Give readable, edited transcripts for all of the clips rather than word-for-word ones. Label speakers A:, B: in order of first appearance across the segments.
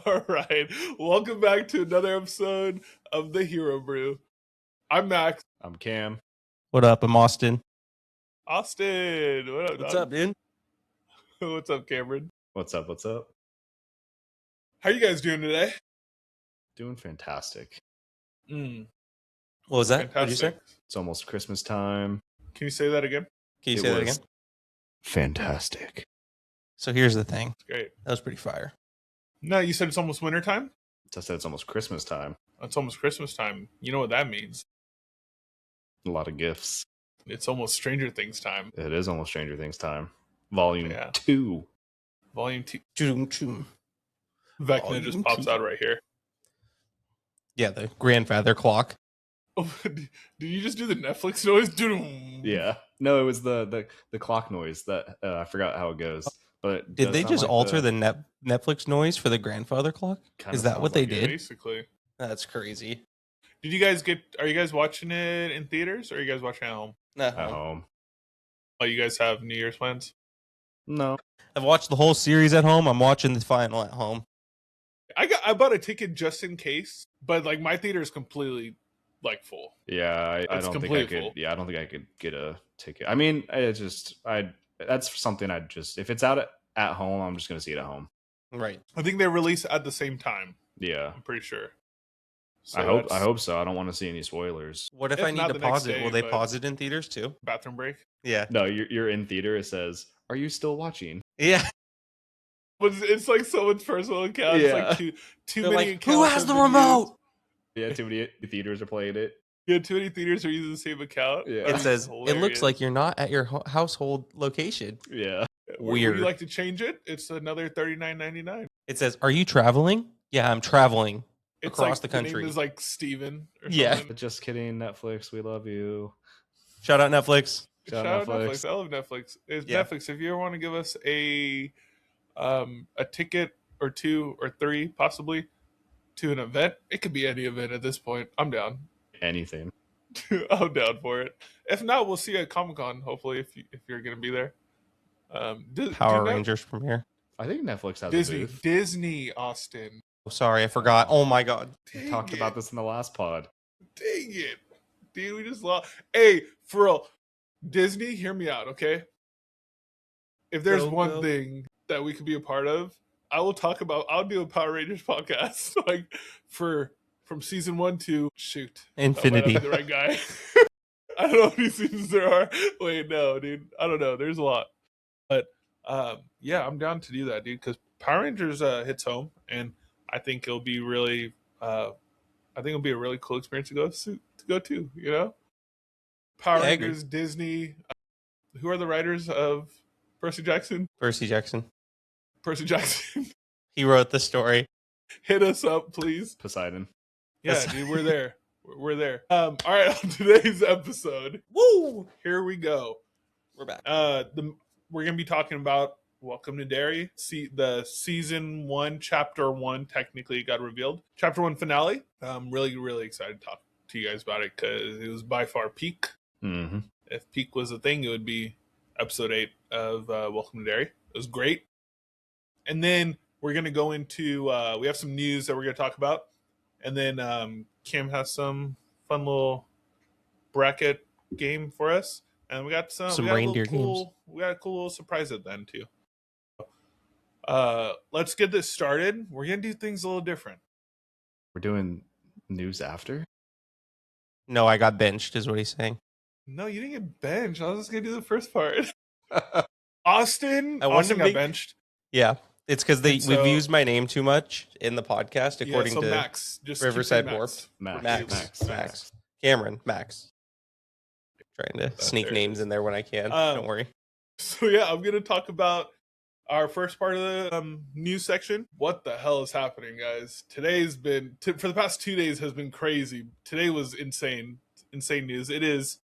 A: All right. Welcome back to another episode of the Hero Brew. I'm Max.
B: I'm Cam.
C: What up? I'm Austin.
A: Austin. What up,
C: What's
A: dog?
C: up, dude?
A: What's up, Cameron?
B: What's up? What's up?
A: How you guys doing today?
B: Doing fantastic.
C: What was that? What did you say?
B: It's almost Christmas time.
A: Can you say that again?
C: Can you say that again?
B: Fantastic.
C: So here's the thing.
A: It's great.
C: That was pretty fire.
A: No, you said it's almost winter time?
B: I said it's almost Christmas time.
A: It's almost Christmas time. You know what that means?
B: A lot of gifts.
A: It's almost Stranger Things time.
B: It is almost Stranger Things time. Volume 2.
A: Volume 2.
C: Vecna
A: just pops out right here.
C: Yeah, the grandfather clock.
A: Oh, did you just do the Netflix noise?
B: Yeah. No, it was the clock noise that I forgot how it goes. But
C: did they just alter the Netflix noise for the grandfather clock? Is that what they did?
A: Basically.
C: That's crazy.
A: Did you guys are you guys watching it in theaters or are you guys watching it at home?
C: At
B: home.
A: Oh, you guys have New Year's plans?
B: No.
C: I've watched the whole series at home. I'm watching the final at home.
A: I bought a ticket just in case, but like my theater is completely like full.
B: Yeah, I don't think I could.
A: Full.
B: Yeah, I don't think I could get a ticket. I mean, that's something if it's out at home, I'm just gonna see it at home.
C: Right.
A: I think they release at the same time.
B: Yeah,
A: I'm pretty sure.
B: So I hope so. I don't want to see any spoilers.
C: What if I need to pause it? Will they pause it in theaters too?
A: Bathroom break?
C: Yeah.
B: No, you're in theater. It says, "Are you still watching?"
C: Yeah.
A: But it's like someone's personal account.
B: Yeah.
A: It's like too many
C: like,
A: accounts.
C: who has the remote?
B: Yeah, too many theaters are playing it.
A: Yeah, too many theaters are using the same account.
B: Yeah.
C: It says it looks like you're not at your household location.
B: Yeah.
C: Weird.
A: Would you like to change it? It's another $39.99.
C: It says, "Are you traveling?" Yeah, I'm traveling across
A: like,
C: the country.
A: The name is like Steven or
C: Yeah.
A: something.
B: Just kidding, Netflix. We love you.
C: Shout out Netflix.
A: Shout out Netflix. I love Netflix. Netflix, if you ever want to give us a ticket or 2 or 3 possibly to an event, it could be any event at this point. I'm down.
B: Anything.
A: I'm down for it. If not, we'll see you at Comic-Con, hopefully, if you're going to be there.
C: Power Rangers premiere.
B: I think Netflix has
A: Disney.
B: a booth.
A: Disney, Austin.
C: Oh, sorry, I forgot. Oh my god.
B: We talked about this in the last pod.
A: Dang it. Dude, we just lost. Hey, for real, Disney, hear me out, okay? If there's one thing that we could be a part of, I'll do a Power Rangers podcast like from season 1 to
C: Infinity.
A: I might not be the right guy. I don't know how many seasons there are. Wait, no, dude. I don't know. There's a lot. But yeah, I'm down to do that, dude, because Power Rangers hits home, and I think it'll be really a really cool experience to go to, you know? Power Rangers, Disney. Who are the writers of Percy Jackson?
C: Percy Jackson. He wrote the story.
A: Hit us up, please.
B: Poseidon.
A: Yeah, dude, we're there. We're there. All right, on today's episode, here we go.
C: We're back.
A: We're gonna be talking about Welcome to Derry. The season 1, chapter 1 technically got revealed. Chapter 1 finale. I'm really, really excited to talk to you guys about it because it was by far peak.
B: Mm-hmm.
A: If peak was a thing, it would be episode 8 of Welcome to Derry. It was great. And then we're going to go into, we have some news that we're going to talk about. And then Kim has some fun little bracket game for us. And we got some
C: reindeer games.
A: We got a cool little surprise at the end, too. Let's get this started. We're going to do things a little different.
B: We're doing news after?
C: No, I got benched, is what he's saying.
A: No, you didn't get benched. I was just going to do the first part. Austin got benched.
C: Yeah, it's because we've used my name too much in the podcast, according to
A: Max. Just
C: Riverside Warp.
B: Max.
C: Cameron, Max. Trying to sneak names in there when I can. Don't worry.
A: So yeah, I'm going to talk about our first part of the news section. What the hell is happening, guys? Today's been, for the past 2 days, has been crazy. Today was insane news. It is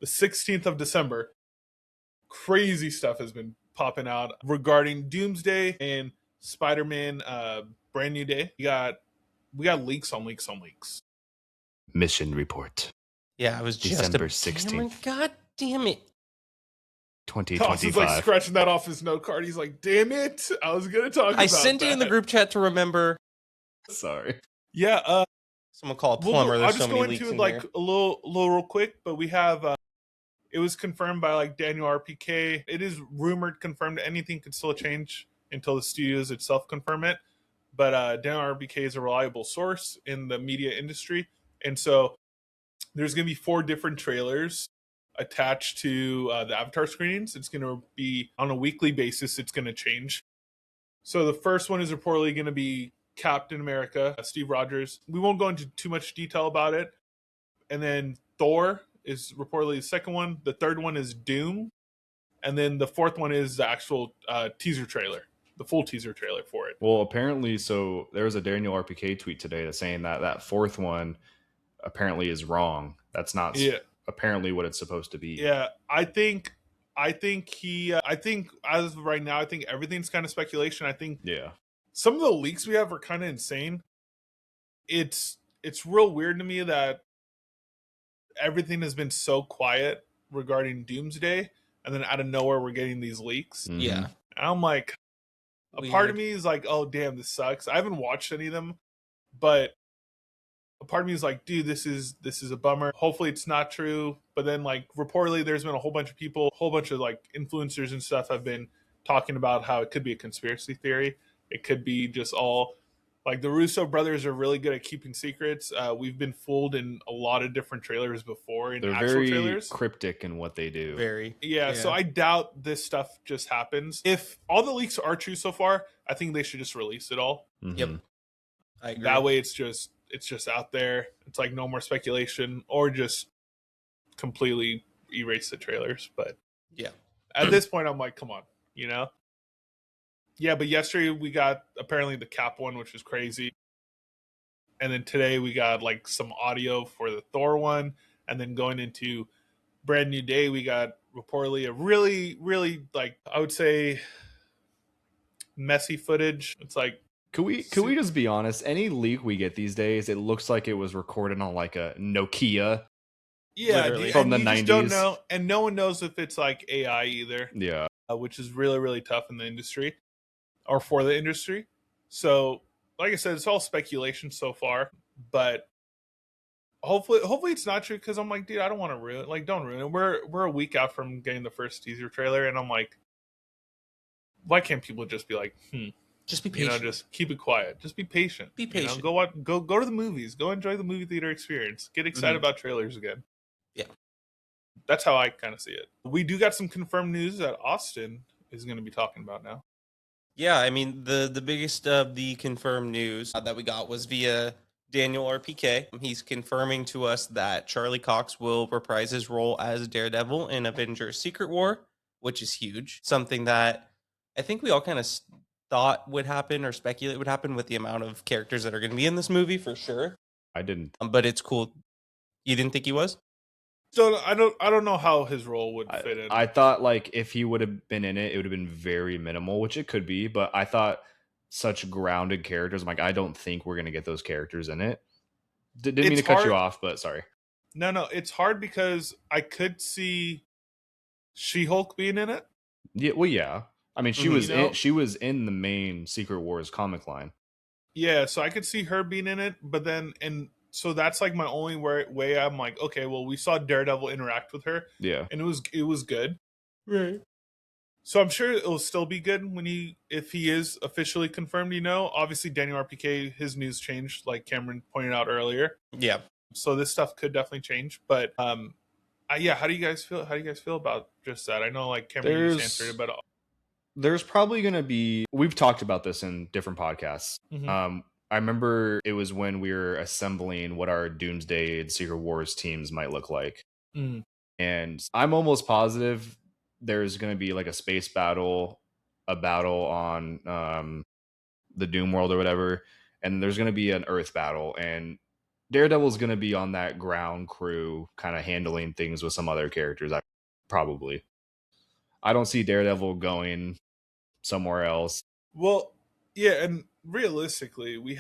A: the 16th of December. Crazy stuff has been popping out regarding Doomsday and Spider-Man Brand New Day. We got leaks on leaks on leaks.
B: Mission report.
C: Yeah, I was just
B: December 16th.
C: God damn it.
A: Austin's like
B: 2025.
A: scratching that off his note card. He's like, damn it. I was going to talk about
C: I sent it in the
A: that."
C: group chat to remember.
B: Sorry.
A: Yeah,
C: Someone call a plumber.
A: I'll
C: There's
A: just
C: so
A: go
C: many leaks
A: into
C: in
A: like
C: here.
A: a little real quick, but we have it was confirmed by like Daniel RPK. It is rumored, confirmed. Anything could still change until the studios itself confirm it. But Daniel RPK is a reliable source in the media industry, and so there's going to be 4 different trailers attached to the Avatar screenings. It's going to be on a weekly basis. It's going to change. So the first one is reportedly going to be Captain America, Steve Rogers. We won't go into too much detail about it. And then Thor is reportedly the second one. The third one is Doom. And then the fourth one is the actual teaser trailer, the full teaser trailer for it.
B: Well, apparently, so there was a Daniel RPK tweet today that's saying that fourth one apparently is wrong. That's not apparently what it's supposed to be.
A: Yeah, I think as of right now, I think everything's kind of speculation. I think some of the leaks we have are kind of insane. It's real weird to me that everything has been so quiet regarding Doomsday, and then out of nowhere we're getting these leaks.
B: Mhm.
C: Yeah.
A: And I'm like, a
C: Weird.
A: part of me is like, oh damn, this sucks. I haven't watched any of them, but a part of me is like, dude, this is a bummer. Hopefully it's not true. But then like reportedly there's been a whole bunch of like influencers and stuff have been talking about how it could be a conspiracy theory. It could be just all like the Russo brothers are really good at keeping secrets. We've been fooled in a lot of different trailers before in
B: They're
A: actual
B: very
A: trailers.
B: cryptic in what they do.
C: Very.
A: Yeah, so I doubt this stuff just happens. If all the leaks are true so far, I think they should just release it all.
B: Mhm.
C: Yep. I agree.
A: That way it's just out there. It's like no more speculation, or just completely erase the trailers. But
C: Yeah.
A: at this point I'm like, come on, you know? Yeah, but yesterday we got apparently the Cap one, which was crazy. And then today we got like some audio for the Thor one. And then going into Brand New Day, we got reportedly a really, really, like, I would say messy footage. It's like,
B: Could we just be honest? Any leak we get these days, it looks like it was recorded on like a Nokia.
A: yeah,
C: Literally.
B: From the
A: and you just don't
B: 90s.
A: know, and no one knows if it's like AI either,
B: Yeah.
A: which is really, really tough in the industry or for the industry. So, like I said, it's all speculation so far, but hopefully it's not true, because I'm like, dude, I don't want to ruin it. Like, don't ruin it. We're a week out from getting the first teaser trailer, and I'm like, why can't people just be like,
C: Just be
A: you
C: patient.
A: know, just keep it quiet. Just be patient.
C: Be patient.
A: You know, go to the movies. Go enjoy the movie theater experience. Get excited about trailers again.
C: Yeah.
A: That's how I kind of see it. We do got some confirmed news that Austin is going to be talking about now.
C: Yeah, I mean, the biggest of the confirmed news that we got was via Daniel RPK. He's confirming to us that Charlie Cox will reprise his role as Daredevil in Avengers Secret War, which is huge. Something that I think we all kind of thought would happen or speculate would happen with the amount of characters that are going to be in this movie, for sure.
B: I didn't.
C: But it's cool. You didn't think he was?
A: So I don't know how his role would fit in.
B: I thought like if he would have been in it, it would have been very minimal, which it could be. But I thought such grounded characters. I'm like, I don't think we're gonna get those characters in it. Didn't mean to cut you off, but sorry.
A: No, it's hard because I could see She-Hulk being in it.
B: Yeah, well, yeah. I mean, she was in the main Secret Wars comic line.
A: Yeah, so I could see her being in it, but then so that's like my only way I'm like, okay, well, we saw Daredevil interact with her.
B: Yeah.
A: And it was good.
C: Right.
A: So I'm sure it'll still be good if he is officially confirmed, you know. Obviously Daniel RPK, his news changed, like Cameron pointed out earlier.
C: Yeah.
A: So this stuff could definitely change. But yeah, how do you guys feel? How do you guys feel about just that? I know like Cameron just answered it, but
B: there's probably going to be, we've talked about this in different podcasts.
A: Mhm.
B: I remember it was when we were assembling what our Doomsday and Secret Wars teams might look like.
A: Mm.
B: And I'm almost positive there's going to be like a space battle, a battle on the Doom world or whatever. And there's going to be an Earth battle. And Daredevil's going to be on that ground crew kind of handling things with some other characters. I don't see Daredevil going somewhere else.
A: Well, yeah, and realistically, we've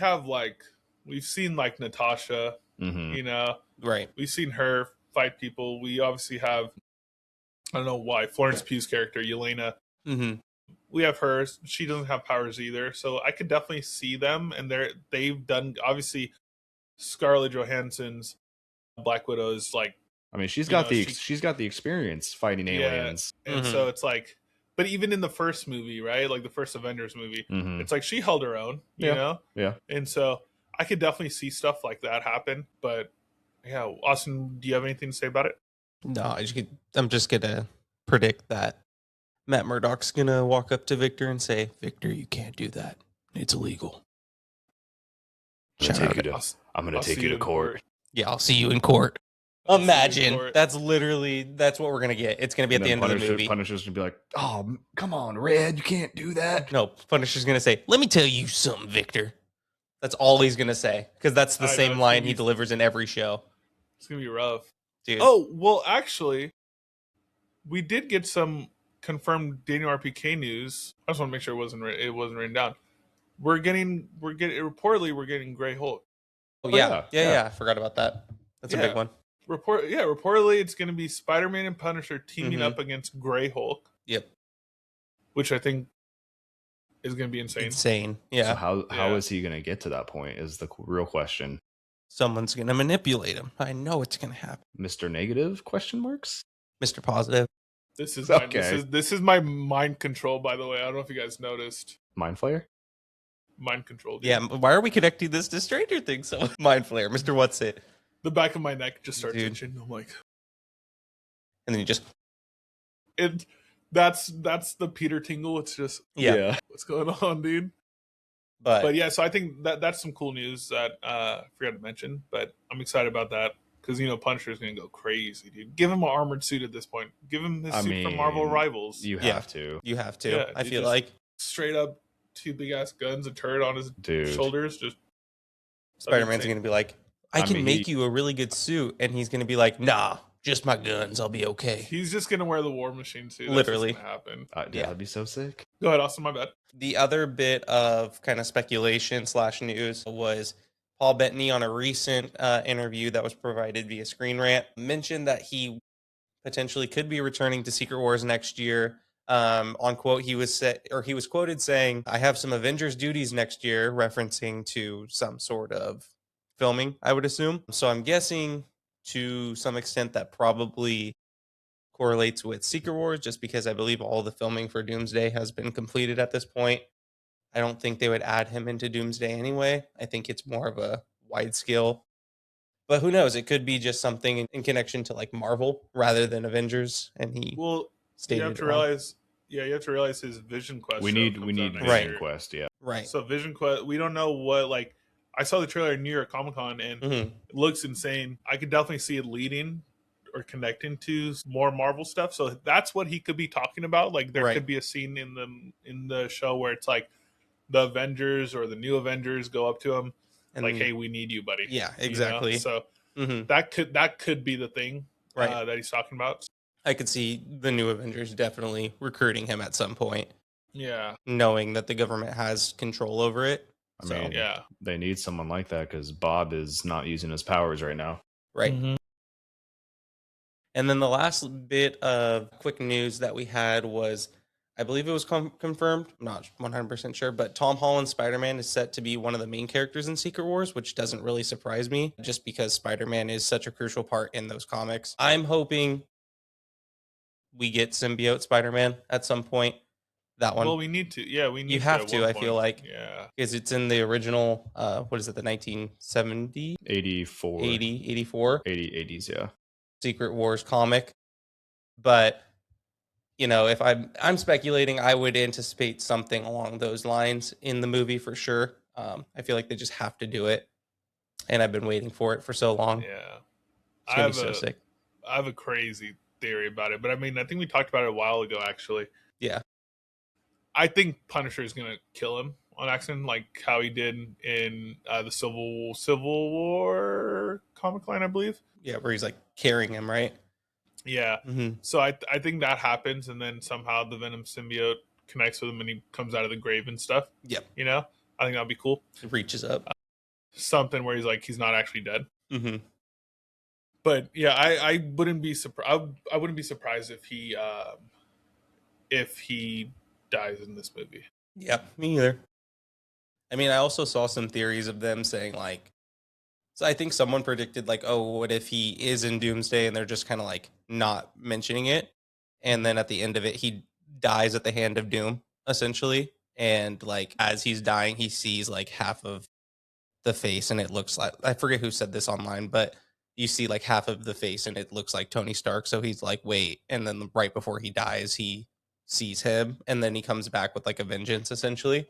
A: seen like Natasha,
B: Mm-hmm.
A: you know,
C: Right.
A: we've seen her fight people. We obviously have I don't know why. Florence Pugh's character, Yelena, we have her. She doesn't have powers either, so I could definitely see them. And they've done, obviously, Scarlett Johansson's Black Widow is like,
B: I mean, she's
A: You
B: got
A: know,
B: she's got the experience fighting aliens.
A: and so it's like, but even in the first movie, right, like the first Avengers movie, it's like she held her own, you know, and so I could definitely see stuff like that happen. But yeah, Austin, do you have anything to say about it?
C: No, I'm just gonna predict that Matt Murdock's gonna walk up to Victor and say, "Victor, you can't do that. It's illegal."
B: I'm gonna take you to court.
C: Yeah, I'll see you in court. Imagine that's what we're gonna get. It's gonna be at the end of the movie.
B: Punisher's gonna be like, "Oh, come on, Red, you can't do that."
C: No, Punisher's gonna say, "Let me tell you something, Victor." That's all he's gonna say, because that's the same line he delivers in every show.
A: It's gonna be rough,
C: dude.
A: Oh well, actually, we did get some confirmed Daniel RPK news. I just want to make sure it wasn't written down. We're getting Grey Hulk.
C: Oh yeah. I forgot about that. That's a big one.
A: Reportedly it's going to be Spider-Man and Punisher teaming up against Grey Hulk.
C: Yep.
A: Which I think is going to be
C: insane. Yeah.
B: So how is he going to get to that point is the real question.
C: Someone's going to manipulate him. I know it's going to happen.
B: Mr. Negative ?
C: Mr. Positive.
A: This is my mind control, by the way. I don't know if you guys noticed.
B: Mind Flayer?
A: Mind control. Dude.
C: Yeah, why are we connecting this to Stranger Things? So Mind Flayer, Mr. What's It?
A: The back of my neck just starts itching. I'm like,
C: and then you just
A: that's the Peter tingle. It's just what's going on, dude? But yeah, so I think that's some cool news that I forgot to mention, but I'm excited about that because Punisher's gonna go crazy, dude. Give him an armored suit at this point. Give him his suit from Marvel Rivals.
B: You have to.
C: You have to.
A: Yeah,
C: I feel like
A: straight up 2 big ass guns, a turret on his shoulders. Just
C: Spider-Man's gonna be like, I can make you a really good suit, and he's gonna be like, nah, just my guns, I'll be okay.
A: He's just gonna wear the War Machine suit.
C: Literally,
A: that's what's gonna happen.
B: That'd be so sick.
A: Go ahead, Austin. My bad.
C: The other bit of kind of speculation / news was Paul Bettany on a recent interview that was provided via Screen Rant mentioned that he potentially could be returning to Secret Wars next year. On quote, he was quoted saying, "I have some Avengers duties next year," referencing to some sort of filming, I would assume. So I'm guessing to some extent that probably correlates with Secret Wars, just because I believe all the filming for Doomsday has been completed at this point. I don't think they would add him into Doomsday anyway. I think it's more of a wide scale. But who knows? It could be just something in connection to like Marvel rather than Avengers. And
A: you have to realize his Vision Quest.
B: We need Vision Quest,
C: right.
A: So Vision Quest, we don't know what like. I saw the trailer in New York Comic Con and it looks insane. I could definitely see it leading or connecting to more Marvel stuff. So that's what he could be talking about. Like there could be a scene in the show where it's like the Avengers or the new Avengers go up to him and like, "Hey, we need you, buddy."
C: Yeah, exactly.
A: So that could be the thing that he's talking about.
C: I could see the new Avengers definitely recruiting him at some point.
A: Yeah,
C: knowing that the government has control over it.
B: I mean, they need someone like that because Bob is not using his powers right now.
C: Right. And then the last bit of quick news that we had was, I believe it was confirmed, I'm not 100% sure, but Tom Holland's Spider-Man is set to be one of the main characters in Secret Wars, which doesn't really surprise me, just because Spider-Man is such a crucial part in those comics. I'm hoping we get symbiote Spider-Man at some point. That one.
A: Well, we need to. Yeah, we need.
C: You have to. I feel like.
A: Yeah.
C: Because it's in the original. What is it? The 1970?
B: 84.
C: 84.
B: 80s. Yeah.
C: Secret Wars comic, but if I'm speculating, I would anticipate something along those lines in the movie for sure. I feel like they just have to do it, and I've been waiting for it for so long.
A: Yeah,
C: it's gonna be so sick.
A: I have a crazy theory about it, but I mean, I think we talked about it a while ago, actually.
C: Yeah.
A: I think Punisher is going to kill him on accident, like how he did in the Civil War comic line, I believe.
C: Yeah, where he's like carrying him, right?
A: Yeah. So I think that happens, and then somehow the Venom symbiote connects with him, and he comes out of the grave and stuff.
C: Yep.
A: I think that'd be cool.
C: It reaches up.
A: Something where he's like, he's not actually dead. But yeah, I wouldn't be surprised. I wouldn't be surprised if he dies in this movie.
C: Yeah, me either. I mean, I also saw some theories of them saying like, so I think someone predicted like, oh, what if he is in Doomsday and they're just kind of like not mentioning it, and then at the end of it, he dies at the hand of Doom essentially, and like as he's dying, he sees like half of the face, and it looks like, I forget who said this online, but you see like half of the face, and it looks like Tony Stark. So he's like, wait, and then right before he dies, he sees him, and then he comes back with like a vengeance essentially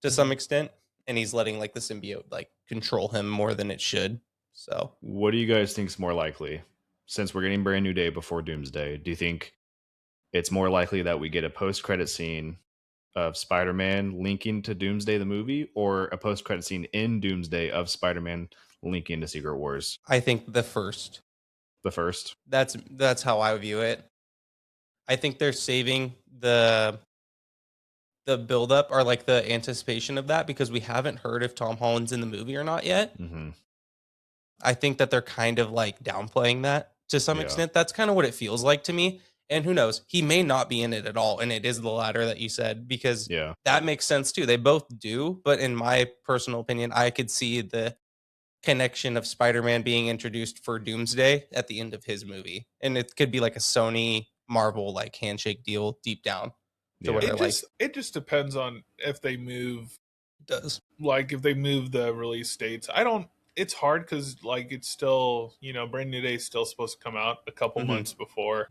C: to some extent, and he's letting like the symbiote like control him more than it should. So
B: What do you guys think is more likely? Since we're getting Brand New Day before Doomsday, do you think it's more likely that we get a post-credit scene of Spider-Man linking to Doomsday the movie, or a post-credit scene in Doomsday of Spider-Man linking to Secret Wars?
C: I think the first.
B: The first?
C: That's how I view it. I think they're saving the buildup or like the anticipation of that because we haven't heard if Tom Holland's in the movie or not yet.
B: Mm-hmm.
C: I think that they're kind of like downplaying that to some extent. That's kind of what it feels like to me. And who knows? He may not be in it at all. And it is the latter that you said, because that makes sense too. They both do. But in my personal opinion, I could see the connection of Spider-Man being introduced for Doomsday at the end of his movie. And it could be like a Sony Marvel like handshake deal deep down. To where
A: It just depends on if they move.
C: Does
A: like if they move the release dates. It's hard because like it's still, Brand New Day is still supposed to come out a couple months before,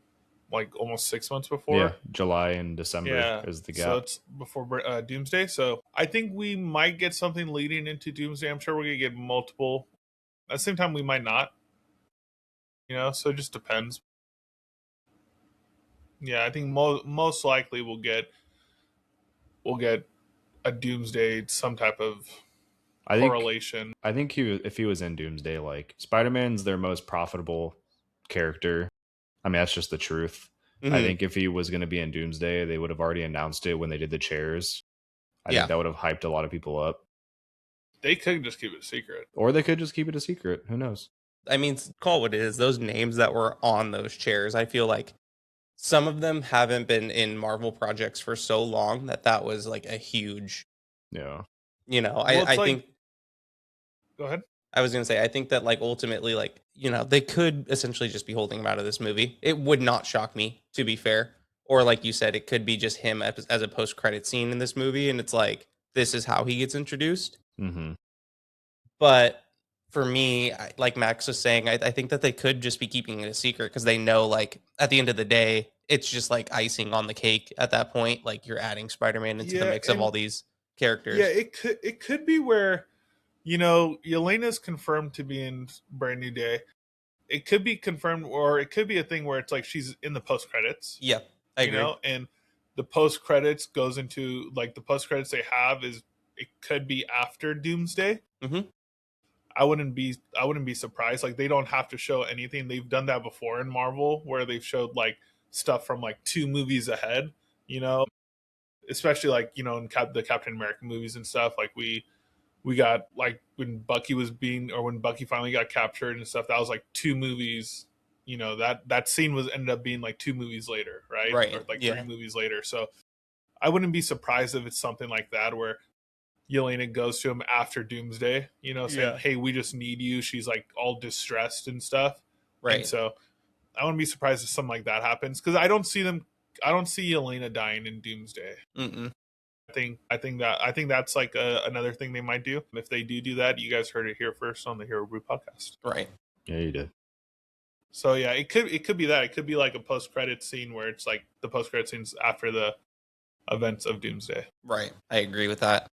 A: like almost 6 months before.
B: Yeah, July and December is the gap.
A: So it's before Doomsday. So I think we might get something leading into Doomsday. I'm sure we're gonna get multiple. At the same time, we might not. So it just depends. Yeah, I think most likely we'll get a Doomsday, some type of correlation.
B: I think if he was in Doomsday, like Spider-Man's their most profitable character. I mean, that's just the truth. I think if he was going to be in Doomsday, they would have already announced it when they did the chairs. I think that would have hyped a lot of people up.
A: They could just keep it a secret.
B: Or they could just keep it a secret. Who knows?
C: I mean, call it what it is. Those names that were on those chairs, I feel like some of them haven't been in Marvel projects for so long that was like a huge, I think.
A: Go ahead.
C: I was going to say, I think that like ultimately, like, they could essentially just be holding him out of this movie. It would not shock me, to be fair. Or like you said, it could be just him as a post-credit scene in this movie. And it's like, this is how he gets introduced.
B: Mm-hmm.
C: But for me, like Max was saying, I think that they could just be keeping it a secret because they know, like, at the end of the day, it's just like icing on the cake at that point. Like, you're adding Spider-Man into the mix of all these characters.
A: Yeah, it could be where, Yelena's confirmed to be in Brand New Day. It could be confirmed, or it could be a thing where it's like she's in the post credits.
C: Yeah, I agree.
A: And the post credits goes into like the post credits they have is it could be after Doomsday.
C: Mm-hmm.
A: I wouldn't be surprised. Like they don't have to show anything. They've done that before in Marvel, where they've showed like stuff from like 2 movies ahead. Especially like in the Captain America movies and stuff. Like we got like when Bucky finally got captured and stuff. That was like 2 movies. That scene ended up being like 2 movies later, right?
C: Right.
A: Or like 3 movies later. So I wouldn't be surprised if it's something like that where Yelena goes to him after Doomsday, saying, "Hey, we just need you." She's like all distressed and stuff,
C: right?
A: And so I wouldn't be surprised if something like that happens because I don't see Yelena dying in Doomsday.
C: Mm-mm.
A: I think that's like another thing they might do. If they do that, you guys heard it here first on the Hero Brew Podcast,
C: right?
B: Yeah, you did.
A: So yeah, it could be that. It could be like a post credit scene where it's like the post credit scenes after the events of Doomsday.
C: Right. I agree with that.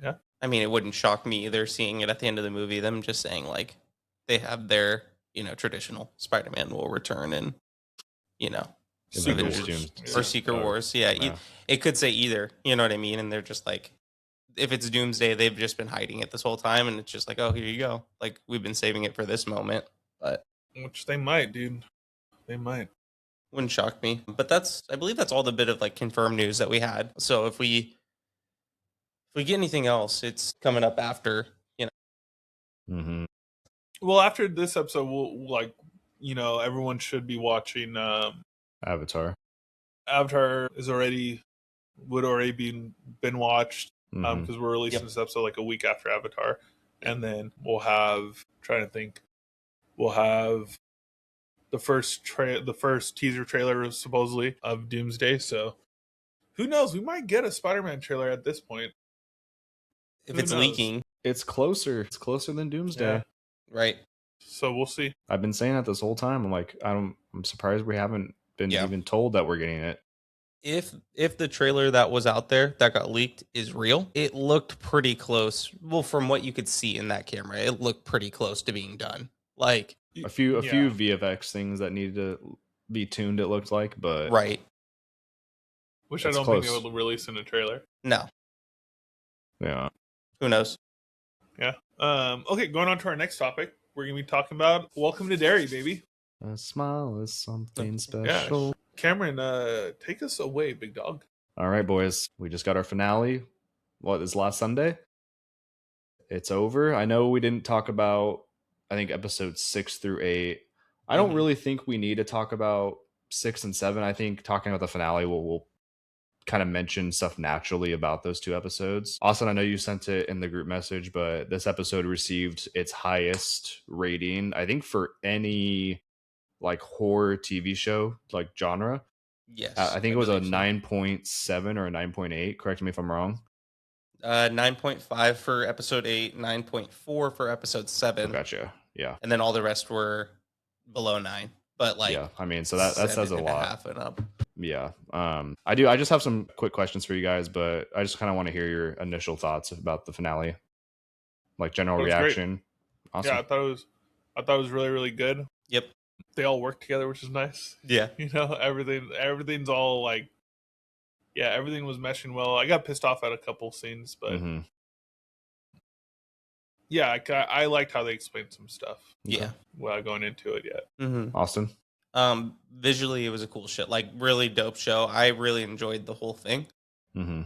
A: Yeah.
C: I mean, it wouldn't shock me either seeing it at the end of the movie, them just saying like they have their, traditional Spider-Man will return and,
A: Secret
C: Wars. Yeah. It could say either, you know what I mean? And they're just like, if it's Doomsday, they've just been hiding it this whole time. And it's just like, oh, here you go. Like we've been saving it for this moment, but.
A: Which they might, dude. They might.
C: Wouldn't shock me. But I believe that's all the bit of like confirmed news that we had. So if we get anything else, it's coming up after,
B: Mm-hmm.
A: Well, after this episode, we'll like, everyone should be watching.
B: Avatar.
A: Avatar would already been watched because we're releasing
C: Yep.
A: this episode like a week after Avatar, and then we'll have the first teaser trailer supposedly of Doomsday. So who knows? We might get a Spider-Man trailer at this point.
C: If
A: Who
C: it's
A: knows?
C: leaking,
B: It's closer. It's closer than Doomsday.
A: Yeah.
C: right?
A: So we'll see.
B: I've been saying that this whole time. I'm like, I'm surprised we haven't been
C: Yeah.
B: even told that we're getting it.
C: If the trailer that was out there that got leaked is real, it looked pretty close. Well, from what you could see in that camera, it looked pretty close to being done. Like,
B: A few VFX things that needed to be tuned. It looked like, but
C: right?
A: Which I
B: It's
A: don't
B: close.
A: think they would release in a trailer.
C: No,
B: yeah.
C: who knows?
A: Yeah. Okay, going on to our next topic. We're gonna be talking about Welcome to Derry, baby.
B: A smile is something
A: Yeah.
B: special.
A: Cameron, take us away, big dog.
B: All right, boys. We just got our finale. What is last Sunday? It's over. I know we didn't talk about, I think, episodes 6 through 8. I don't
A: Mhm.
B: really think we need to talk about 6 and 7. I think talking about the finale will kind of mention stuff naturally about those two episodes. Austin, I know you sent it in the group message, but this episode received its highest rating, I think, for any like horror TV show, like genre.
C: Yes,
B: I think it was a
C: believe so.
B: 9.7 or a 9.8. Correct me if I'm wrong.
C: 9.5 for episode 8, 9.4 for episode 7,
B: Gotcha. Yeah.
C: and then all the rest were below 9. But like,
B: Yeah. I mean, so that says a
C: 7.5
B: lot.
C: and up.
B: Yeah. I just have some quick questions for you guys, but I just kind of want to hear your initial thoughts about the finale. Like general
A: That was great.
B: reaction. Awesome.
A: Yeah, I thought it was really, really good.
C: Yep.
A: They all work together, which is nice.
C: Yeah.
A: Everything's all like, yeah, everything was meshing well. I got pissed off at a couple scenes, but
B: Mhm.
A: yeah, I liked how they explained some stuff
C: Yeah.
A: without going into it yet.
C: Mm-hmm.
B: Austin.
C: Visually, it was a cool shit. Like, really dope show. I really enjoyed the whole thing.
B: Mm-hmm.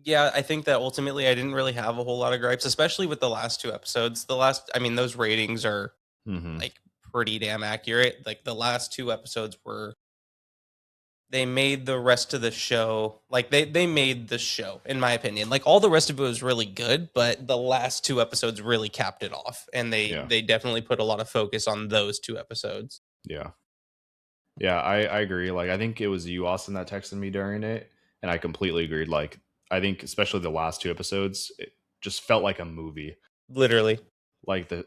C: Yeah, I think that ultimately I didn't really have a whole lot of gripes, especially with the last two episodes. Those ratings are
B: Mm-hmm.
C: like pretty damn accurate. Like the last two episodes they made the rest of the show, like they made the show, in my opinion. Like all the rest of it was really good, but the last two episodes really capped it off. And they definitely put a lot of focus on those two episodes.
B: Yeah. Yeah, I agree. Like, I think it was you, Austin, that texted me during it, and I completely agreed. Like, I think especially the last two episodes, it just felt like a movie.
C: Literally.
B: Like the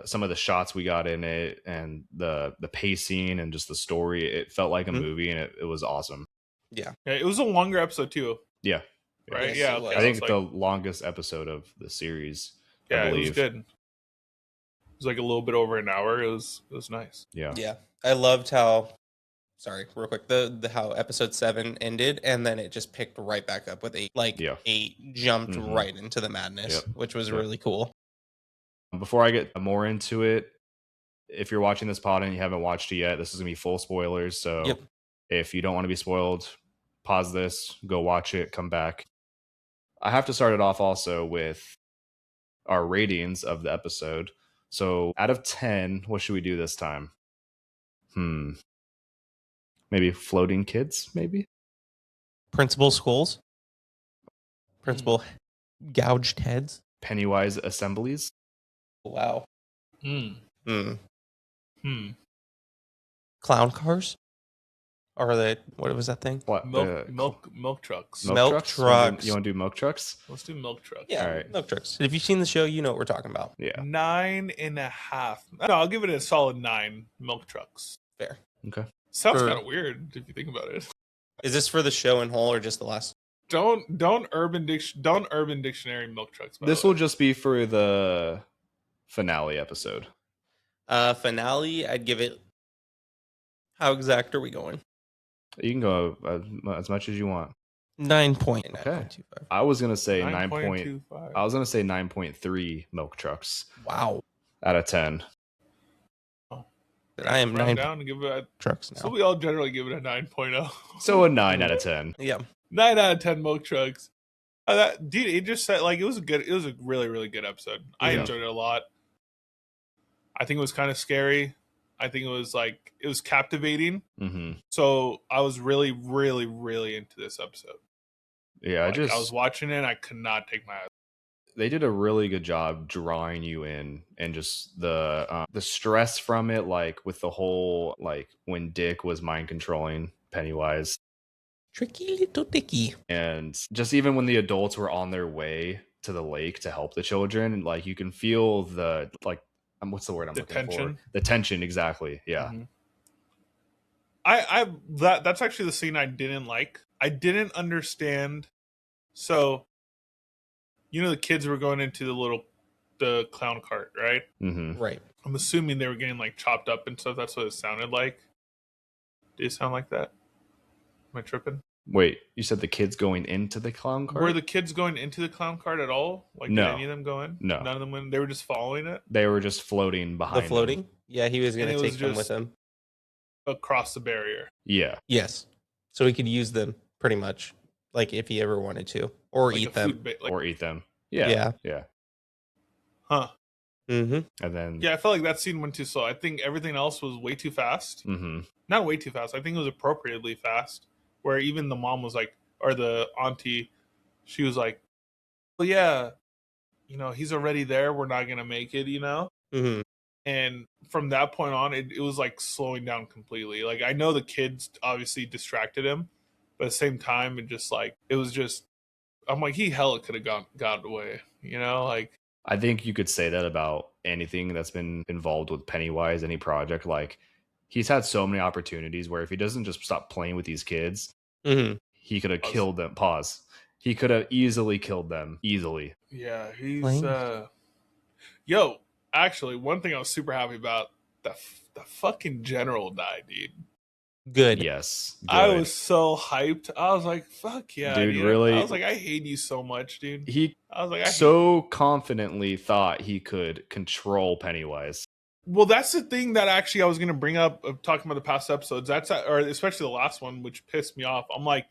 B: some of the shots we got in it and the pacing and just the story, it felt like a movie, and it was awesome.
A: Yeah, it was a longer episode too.
B: Yeah.
A: Right.
C: Yes,
A: Yeah.
C: it was.
A: Okay,
B: I think
A: was
B: the
A: like,
B: longest episode of the series.
A: yeah,
B: I
A: it
B: believe.
A: was good. It was like a little bit over an hour. It was nice.
B: Yeah.
C: Yeah. I loved how, sorry, real quick, the how episode 7 ended, and then it just picked right back up with 8. Like 8 jumped
B: Mhm.
C: right into the madness,
B: Yep.
C: which was
B: Yep.
C: really cool.
B: Before I get more into it, if you're watching this pod and you haven't watched it yet, this is gonna be full spoilers. So
C: Yep.
B: if you don't want to be spoiled, pause this, go watch it, come back. I have to start it off also with our ratings of the episode. So out of 10, what should we do this time? Maybe floating kids, maybe?
C: Principal skulls. Principal gouged heads.
B: Pennywise assemblies?
C: Wow.
A: Hmm.
C: Clown cars? Or what was that thing?
B: What?
A: Milk trucks.
C: Milk trucks.
B: You want to do milk trucks?
A: Let's do milk trucks.
C: Yeah,
B: All right.
C: milk trucks. If you've seen the show, you know what we're talking about.
B: Yeah.
A: 9.5. No, I'll give it a solid 9 milk trucks.
C: Fair.
B: Okay.
A: Sounds
C: For-
A: kind of weird if you think about it.
C: Is this for the show in whole or just the last?
A: Don't Urban Dictionary milk trucks. by
B: This
A: the
B: will
A: way.
B: just be for the finale episode.
C: Finale, I'd give it. How exact are we going?
B: You can go as much as you want.
C: 9.25.
B: Okay. I was gonna say
A: 9.25.
B: I was gonna say 9.3 milk trucks
C: Wow.
B: out of 10.
C: I am
A: Round
C: 9
A: down and give it.
C: trucks
A: So
C: now.
A: we all generally give it a 9.0.
B: So a 9 out of 10.
C: Yeah.
A: 9 out of 10 milk trucks. Dude, it just said like it was a really, really good episode. I
B: Yeah.
A: enjoyed it a lot. I think it was kind of scary. I think it was captivating.
B: Mm-hmm.
A: So I was really, really, really into this episode.
B: Yeah,
A: I was watching it and I could not take my eyes.
B: They did a really good job drawing you in, and just the stress from it, like with the whole, like when Dick was mind controlling Pennywise.
C: Tricky little Dicky.
B: And just even when the adults were on their way to the lake to help the children, like you can feel the, like, what's the word I'm looking
A: tension.
B: for? The tension, exactly. Yeah.
A: Mm-hmm. That's actually the scene I didn't like. I didn't understand. So, you know, the kids were going into the clown cart, right?
B: Mm-hmm.
C: Right.
A: I'm assuming they were getting like chopped up and stuff. That's what it sounded like. Did it sound like that? Am I tripping?
B: Wait, you said the kids going into the clown cart?
A: Were the kids going into the clown cart at all? Like,
B: No.
A: did any of them go in?
B: No.
A: None of them went. They were just following it?
B: They were just floating behind
C: The floating?
B: them.
C: Yeah, he was going
A: And
C: to
A: it was
C: take them with
A: just-
C: him.
A: Across the barrier.
B: Yeah.
C: Yes. So he could use them pretty much, like if he ever wanted to, or
A: Like
C: eat
A: a
C: them.
A: food
B: Or eat them. Yeah.
C: Yeah.
B: Yeah.
A: Huh.
C: Mm-hmm.
B: And then...
A: Yeah, I felt like that scene went too slow. I think everything else was way too fast.
B: Mm-hmm.
A: Not way too fast. I think it was appropriately fast. Where even the mom was like, or the auntie, she was like, well, yeah, you know, he's already there. We're not going to make it, you know?
C: Mm-hmm.
A: And from that point on, it was like slowing down completely. Like, I know the kids obviously distracted him, but at the same time, it was just, I'm like, he hella could have got away, you know? Like,
B: I think you could say that about anything that's been involved with Pennywise, any project. Like, he's had so many opportunities where if he doesn't just stop playing with these kids,
C: Mm-hmm.
B: he could have killed them. Pause. He could have easily killed them. Easily.
A: yeah, he's,
C: Lame.
A: yo, actually, one thing I was super happy about, the fucking general died, dude.
C: Good.
B: Yes.
A: I
B: good.
A: was so hyped. I was like, fuck yeah,
B: Dude,
A: dude.
B: really?
A: I was like, I hate you so much, dude.
B: He
A: I was like,
B: so confidently thought he could control Pennywise.
A: well, that's the thing that actually I was going to bring up of talking about the past episodes. Or especially the last one, which pissed me off. I'm like,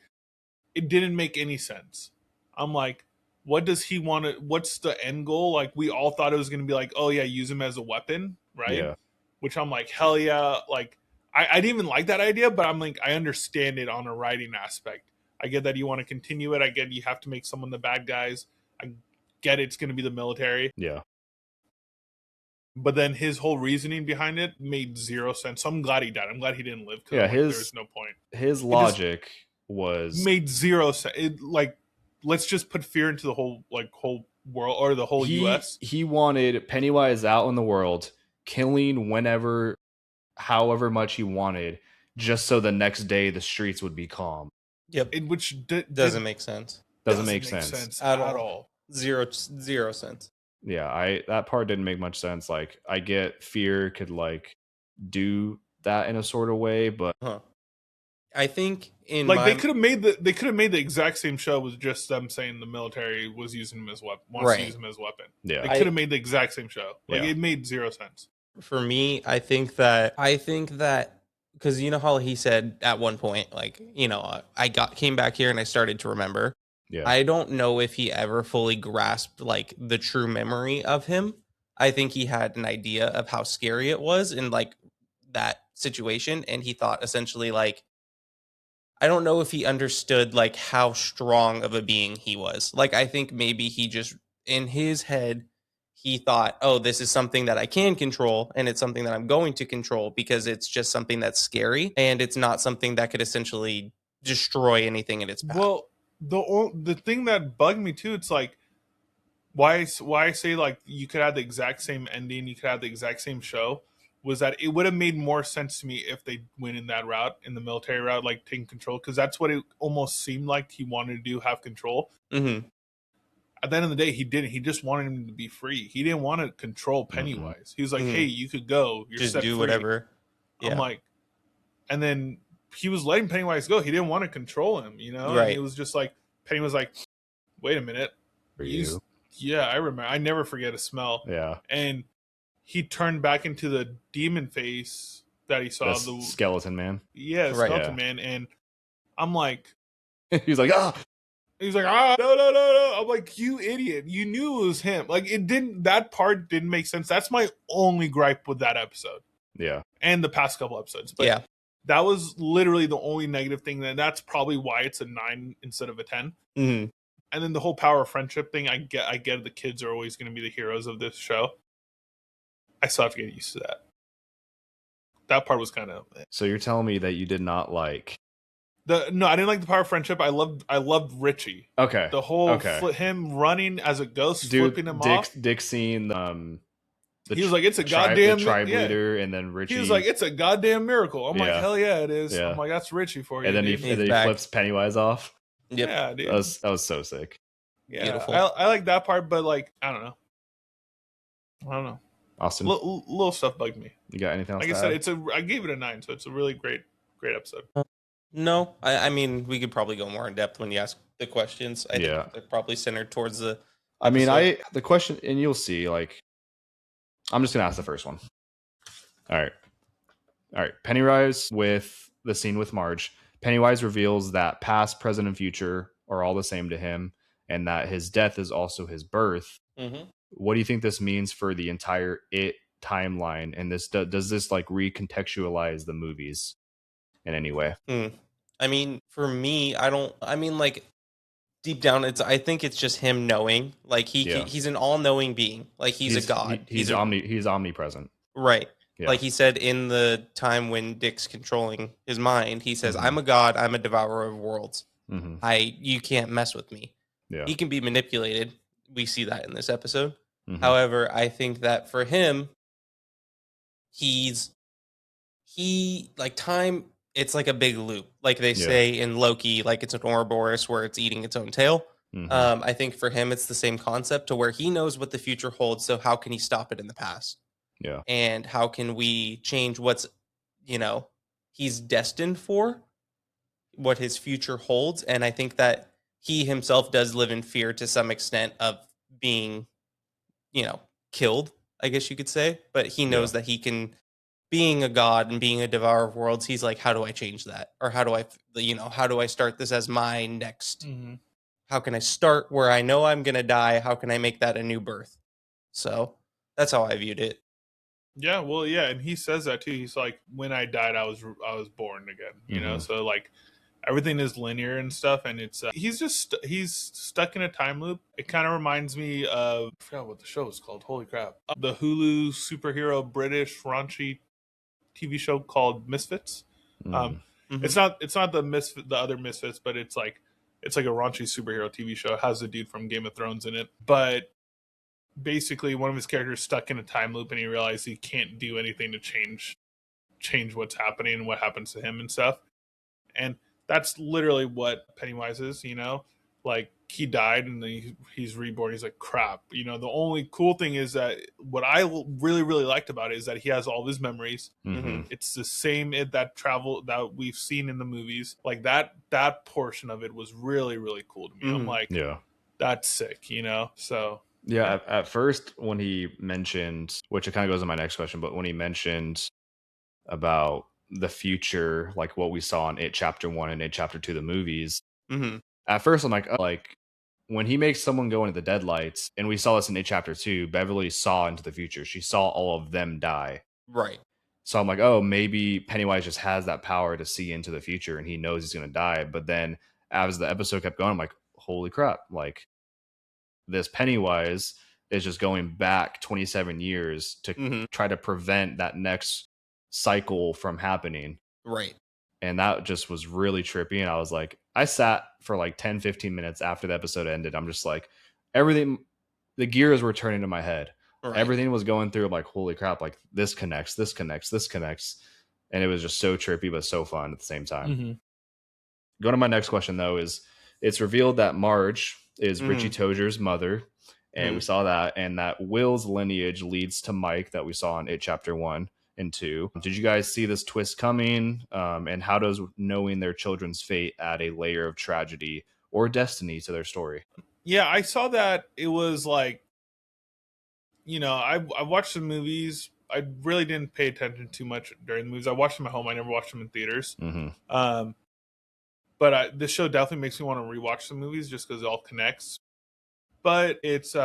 A: it didn't make any sense. I'm like, what does he want to, what's the end goal? Like, we all thought it was going to be like, oh yeah, use him as a weapon, right?
B: Yeah.
A: Which I'm like, hell yeah. Like, I didn't even like that idea, but I'm like, I understand it on a writing aspect. I get that you want to continue it. I get you have to make someone the bad guys. I get it's going to be the military.
B: Yeah.
A: But then his whole reasoning behind it made zero sense. So I'm glad he died. I'm glad he didn't live.
B: Yeah,
A: there's no point.
B: His logic was...
A: Made zero sense. Like, let's just put fear into the whole world or the whole U.S.
B: He wanted Pennywise out in the world, killing whenever, however much he wanted, just so the next day the streets would be calm.
C: Yep.
A: Which
C: Doesn't make sense.
B: Doesn't make sense
A: at all.
C: Zero sense.
B: Yeah, that part didn't make much sense. Like, I get fear could like do that in a sort of way, but
C: I think
A: they could have made the exact same show with just them saying the military was using him as to use him as weapon.
B: Yeah,
A: They could have made the exact same show. Like,
B: Yeah.
A: it made zero sense.
C: For me, I think that because you know how he said at one point, like, you know, came back here and I started to remember.
B: yeah,
C: I don't know if he ever fully grasped like the true memory of him. I think he had an idea of how scary it was in like that situation, and he thought essentially like, I don't know if he understood like how strong of a being he was. Like, I think maybe he just in his head he thought, oh, this is something that I can control, and it's something that I'm going to control because it's just something that's scary, and it's not something that could essentially destroy anything in its path.
A: Well, the thing that bugged me too, it's like, why I say like you could have the exact same ending, you could have the exact same show, was that it would have made more sense to me if they went in that route, in the military route, like taking control, because that's what it almost seemed like he wanted to do, have control.
C: Mm-hmm.
A: At the end of the day, he didn't. He just wanted him to be free. He didn't want to control Pennywise. He was like, hey, you could go. You're
C: Just
A: set
C: do
A: free.
C: whatever. Yeah.
A: I'm like, and then he was letting Pennywise go. He didn't want to control him, you know?
C: Right.
A: And it was just like, Penny was like, wait a minute.
B: for you.
A: Yeah, I remember. I never forget a smell.
B: Yeah,
A: And he turned back into the demon face that he saw.
B: the skeleton man.
A: Yeah,
C: Right.
A: Skeleton
B: Yeah.
A: Man. And I'm like,
B: He's like, ah,
A: He's like, no. I'm like, you idiot. You knew it was him. Like, that part didn't make sense. That's my only gripe with that episode.
B: Yeah.
A: And the past couple episodes. But
C: Yeah.
A: that was literally the only negative thing. And that's probably why it's a 9 instead of a 10.
C: Mm-hmm.
A: And then the whole power of friendship thing, I get the kids are always going to be the heroes of this show. I still have to get used to that. That part was kind of...
B: So you're telling me that you did not like...
A: No, I didn't like the power of friendship. I loved Richie.
B: Okay.
A: The whole him running as a ghost, flipping him off.
B: Dick scene,
A: he was like, it's a goddamn
B: tribe leader, and then Richie.
A: He was like, it's a goddamn miracle. I'm like, hell yeah, it is.
B: Yeah.
A: I'm like, that's Richie for you.
B: And then he flips Pennywise off.
C: Yep.
A: Yeah, dude.
B: That was so sick.
A: Yeah,
C: beautiful.
A: I like that part, but like, I don't know.
B: Austin,
A: little stuff bugged me.
B: You got anything else?
A: Like I said, I gave it a 9, so it's a really great episode.
C: No, I mean, we could probably go more in depth when you ask the questions. I think they're probably centered towards the...
B: I mean, the question, and you'll see, like, I'm just going to ask the first one. All right. Pennywise with the scene with Marge. Pennywise reveals that past, present, and future are all the same to him, and that his death is also his birth.
C: Mm-hmm.
B: What do you think this means for the entire It timeline? And does this like recontextualize the movies in any way?
C: I mean, for me, like, deep down, I think it's just him knowing. Like, he's an all-knowing being. Like, he's a god.
B: He's omnipresent.
C: Right.
B: Yeah.
C: Like he said in the time when Dick's controlling his mind, he says,
B: Mm-hmm.
C: I'm a god, I'm a devourer of worlds.
B: Mm-hmm.
C: You can't mess with me.
B: Yeah.
C: He can be manipulated. We see that in this episode.
B: Mm-hmm.
C: However, I think that for him, time, it's like a big loop. Like they say in Loki, like it's an Ouroboros where it's eating its own tail.
B: Mm-hmm.
C: I think for him, it's the same concept to where he knows what the future holds. So how can he stop it in the past?
B: Yeah.
C: And how can we change what's, he's destined for, what his future holds. And I think that he himself does live in fear to some extent of being, killed, I guess you could say. But he knows that he can, being a god and being a devourer of worlds, he's like, how do I change that? Or how do I start this as my next?
A: Mm-hmm.
C: How can I start where I know I'm going to die? How can I make that a new birth? So that's how I viewed it.
A: Yeah, well, yeah, and he says that too. He's like, when I died, I was born again. You know, so like everything is linear and stuff, and it's he's stuck in a time loop. It kind of reminds me of, I forgot what the show is called. Holy crap! The Hulu superhero British raunchy TV show called Misfits. It's not the other Misfits, but it's like a raunchy superhero TV show. It has the dude from Game of Thrones in it, but basically one of his characters stuck in a time loop, and he realized he can't do anything to change what's happening and what happens to him and stuff. And that's literally what Pennywise is, like he died and then he's reborn. He's like, crap. The only cool thing is that what I really, really liked about it is that he has all of his memories. It's the same that travel that we've seen in the movies. Like that portion of it was really, really cool to me. I'm like, that's sick, so.
B: Yeah, at first when he mentioned, which it kind of goes to my next question, but when he mentioned about the future, like what we saw in It Chapter 1 and It Chapter 2, the movies, at first I'm like, when he makes someone go into the deadlights, and we saw this in It Chapter 2, Beverly saw into the future. She saw all of them die.
C: Right.
B: So I'm like, oh, maybe Pennywise just has that power to see into the future and he knows he's going to die. But then as the episode kept going, I'm like, holy crap, like, this Pennywise is just going back 27 years to try to prevent that next cycle from happening.
C: Right.
B: And that just was really trippy. And I was like, I sat for like 10, 15 minutes after the episode ended. I'm just like, everything, the gears were turning in my head. Right. Everything was going through, like, holy crap, like this connects. And it was just so trippy, but so fun at the same time. Going to my next question, though, is it's revealed that Marge is Richie Tozier's mother, and we saw that, and that Will's lineage leads to Mike that we saw in It Chapter 1 and 2. Did you guys see this twist coming? And how does knowing their children's fate add a layer of tragedy or destiny to their story?
A: Yeah, I saw that. It was like, I watched the movies. I really didn't pay attention too much during the movies. I watched them at home. I never watched them in theaters. But this show definitely makes me want to rewatch some movies just because it all connects. But it's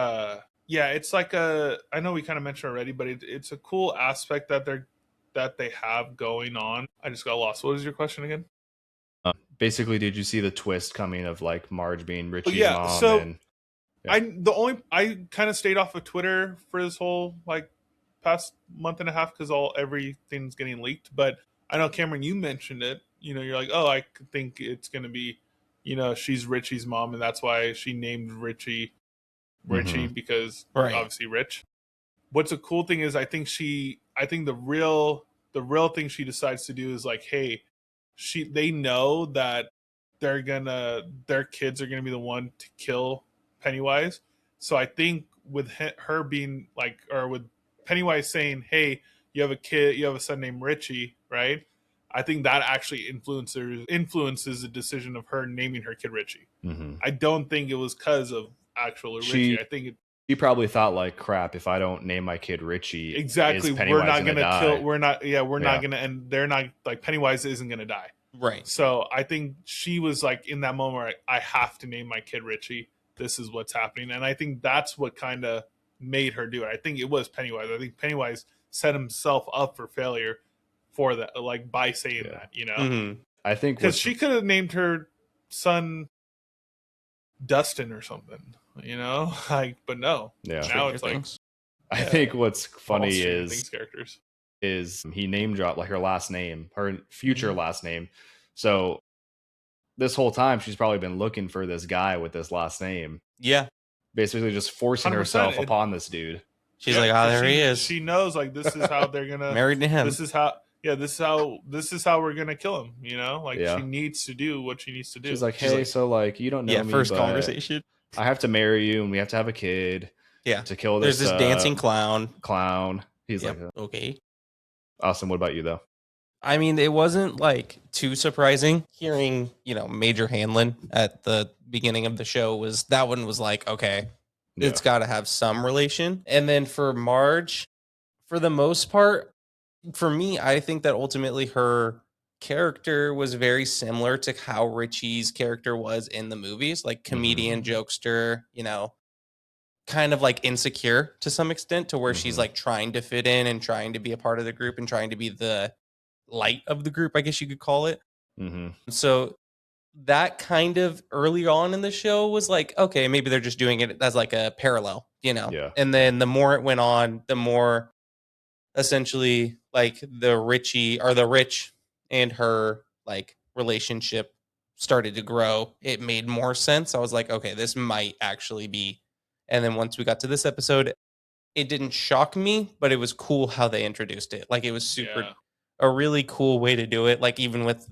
A: it's like I know we kind of mentioned already, but it's a cool aspect that they have going on. I just got lost. What was your question again?
B: Basically, did you see the twist coming of like Marge being Richie's mom?
A: So
B: and,
A: I kind of stayed off of Twitter for this whole like past month and a half because everything's getting leaked. But I know, Cameron, you mentioned it. You're like, oh, I think it's gonna be, she's Richie's mom, and that's why she named Richie because obviously rich. What's a cool thing is I think the real thing she decides to do is like, hey, they know that their kids are gonna be the one to kill Pennywise. So I think with her being like, or with Pennywise saying, hey, you have a son named Richie, right? I think that actually influences the decision of her naming her kid Richie.
B: Mm-hmm.
A: I don't think it was because of actual Richie. I think
B: she probably thought like, crap, if I don't name my kid Richie,
A: exactly, we're not gonna kill. We're not gonna, and they're not like Pennywise isn't gonna die.
C: Right.
A: So I think she was like in that moment where I have to name my kid Richie. This is what's happening, and I think that's what kind of made her do it. I think it was Pennywise. I think Pennywise set himself up for failure for that, like by saying that,
C: Mm-hmm.
B: I think
A: because she could have named her son Dustin or something, like, but no.
B: Yeah.
A: Now it's
C: Things.
A: like,
B: I think what's funny
A: characters
B: is he name dropped like her last name, her future last name. So this whole time she's probably been looking for this guy with this last name.
C: Yeah.
B: Basically just forcing herself upon this dude.
C: She's like, oh, there he is.
A: She knows like this is how they're gonna
C: married to him.
A: This is how we're gonna kill him. She needs to do what she needs to do.
B: She's like, hey, so like you don't know me,
C: first
B: but
C: conversation.
B: I have to marry you, and we have to have a kid.
C: Yeah,
B: to kill this.
C: There's this dancing clown.
B: He's like,
C: okay.
B: Awesome. What about you though?
C: I mean, it wasn't like too surprising hearing, Major Hanlon at the beginning of the show. That one was like, okay, it's got to have some relation. And then for Marge, for the most part, for me, I think that ultimately her character was very similar to how Richie's character was in the movies, like comedian, jokester, kind of like insecure to some extent, to where she's like trying to fit in and trying to be a part of the group and trying to be the light of the group, I guess you could call it. So that kind of early on in the show was like, okay, maybe they're just doing it as like a parallel, and then the more it went on, the more essentially like the rich and her like relationship started to grow. It made more sense. I was like, okay, this might actually be. And then once we got to this episode, it didn't shock me, but it was cool how they introduced it. Like it was a really cool way to do it. Like even with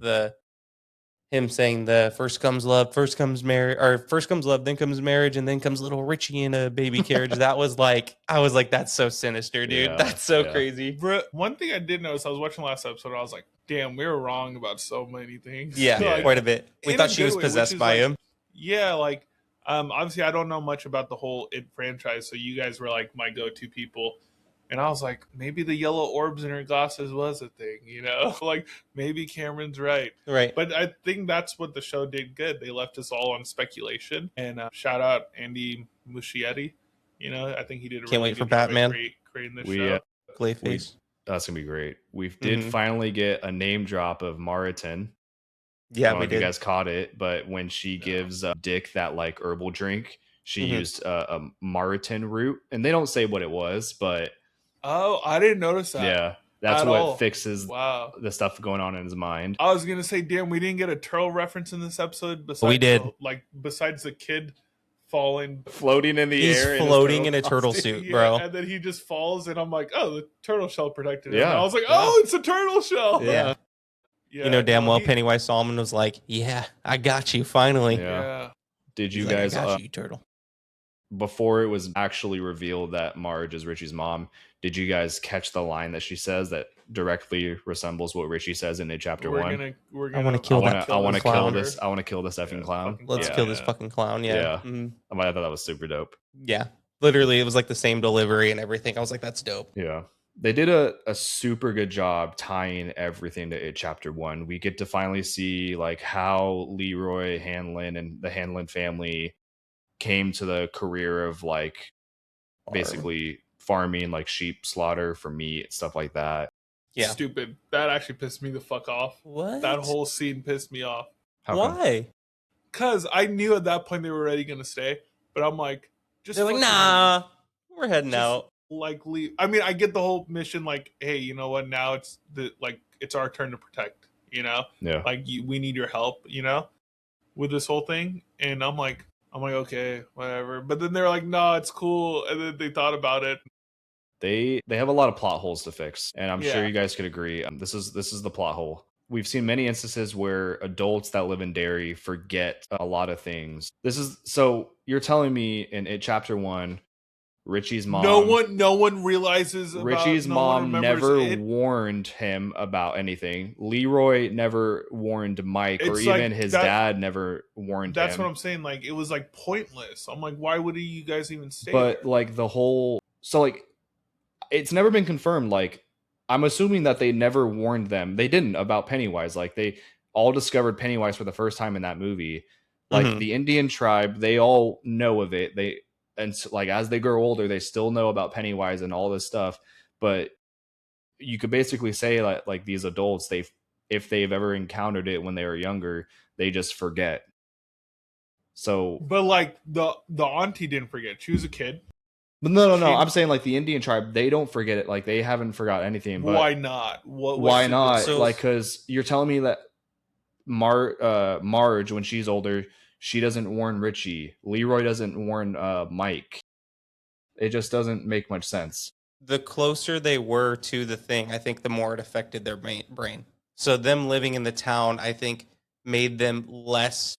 C: him saying the first comes love, first comes marriage, or first comes love, then comes marriage, and then comes little Richie in a baby carriage. That was like, I was like, that's so sinister, dude. That's so crazy.
A: Bro, one thing I did notice, I was watching the last episode, I was like, damn, we were wrong about so many things.
C: Yeah, quite a bit. We thought she was possessed by him.
A: Yeah, like, obviously I don't know much about the whole It franchise, so you guys were like my go-to people. And I was like, maybe the yellow orbs in her glasses was a thing, like maybe Cameron's right.
C: Right.
A: But I think that's what the show did good. They left us all on speculation. And shout out Andy Muschietti. I think he did a
C: Can't wait for Batman
A: creating this show.
C: Clayface.
B: That's gonna be great. We did finally get a name drop of Maritin.
C: Yeah,
B: I don't know if you guys caught it, but when she gives Dick that like herbal drink, she used a Maritin root, and they don't say what it was, but
A: oh, I didn't notice that.
B: Yeah, that's what fixes the stuff going on in his mind.
A: I was gonna say, damn, we didn't get a turtle reference in this episode.
C: We did.
A: Besides the kid
B: floating in the air.
C: He's floating in a turtle suit, bro.
A: And then he just falls, and I'm like, oh, the turtle shell protected him. And I was like, oh, it's a turtle shell.
C: Yeah. Damn well, Pennywise Solomon was like, yeah, I got you finally.
A: Yeah.
B: Did you
C: He's
B: guys?
C: Like, I got you, turtle.
B: Before it was actually revealed that Marge is Richie's mom, did you guys catch the line that she says that directly resembles what Richie says in chapter 1?
C: I want to kill
B: this. I want to kill this. I want to kill this effing clown.
C: Let's kill this fucking clown. Yeah.
B: I thought that was super dope.
C: Yeah. Literally, it was like the same delivery and everything. I was like, that's dope.
B: Yeah. They did a super good job tying everything to It Chapter 1. We get to finally see like how Leroy Hanlon and the Hanlon family came to the career of like basically farming, like sheep slaughter for meat, stuff like that.
C: Yeah.
A: Stupid. That actually pissed me the fuck off.
C: What?
A: That whole scene pissed me off.
B: How come?
C: Why?
A: Because I knew at that point they were already going to stay. But I'm like, just
C: They're like,
A: fucking
C: nah, we're heading
A: just,
C: out.
A: like leave. I mean, I get the whole mission. Like, hey, you know what? Now it's our turn to protect. You know,
B: Yeah.
A: like we need your help. You know, with this whole thing. And I'm like, okay, whatever. But then they're like, no, it's cool. And then they thought about it.
B: They have a lot of plot holes to fix, and I'm sure
A: Yeah.
B: you guys could agree. This is the plot hole. We've seen many instances where adults that live in Derry forget a lot of things. So you're telling me in It Chapter 1, Richie's mom,
A: No one realizes.
B: Richie's
A: no
B: mom
A: one remembers
B: never
A: it.
B: warned him about anything. Leroy never warned Mike, or
A: It's like
B: even his
A: that-
B: dad never warned
A: That's
B: him.
A: what I'm saying. Like, it was like pointless. I'm like, why would you guys even stay?
B: But
A: there?
B: like the whole, so like it's never been confirmed. Like I'm assuming that they never warned them. They didn't about Pennywise. Like they all discovered Pennywise for the first time in that movie. Like
C: Mhm.
B: the Indian tribe, they all know of it. Like as they grow older, they still know about Pennywise and all this stuff. But you could basically say like these adults, if they've ever encountered it when they were younger, they just forget. So,
A: But like the auntie didn't forget. She was a kid.
B: but no.
A: She-
B: I'm saying like the Indian tribe, they don't forget it. Like they haven't forgot anything. But
A: Why not?
B: why not?
C: So-
B: Like, because you're telling me that Marge, when she's older, she doesn't warn Richie. Leroy doesn't warn Mike. It just doesn't make much sense.
C: The closer they were to the thing, I think the more it affected their brain. So them living in the town, I think, made them less,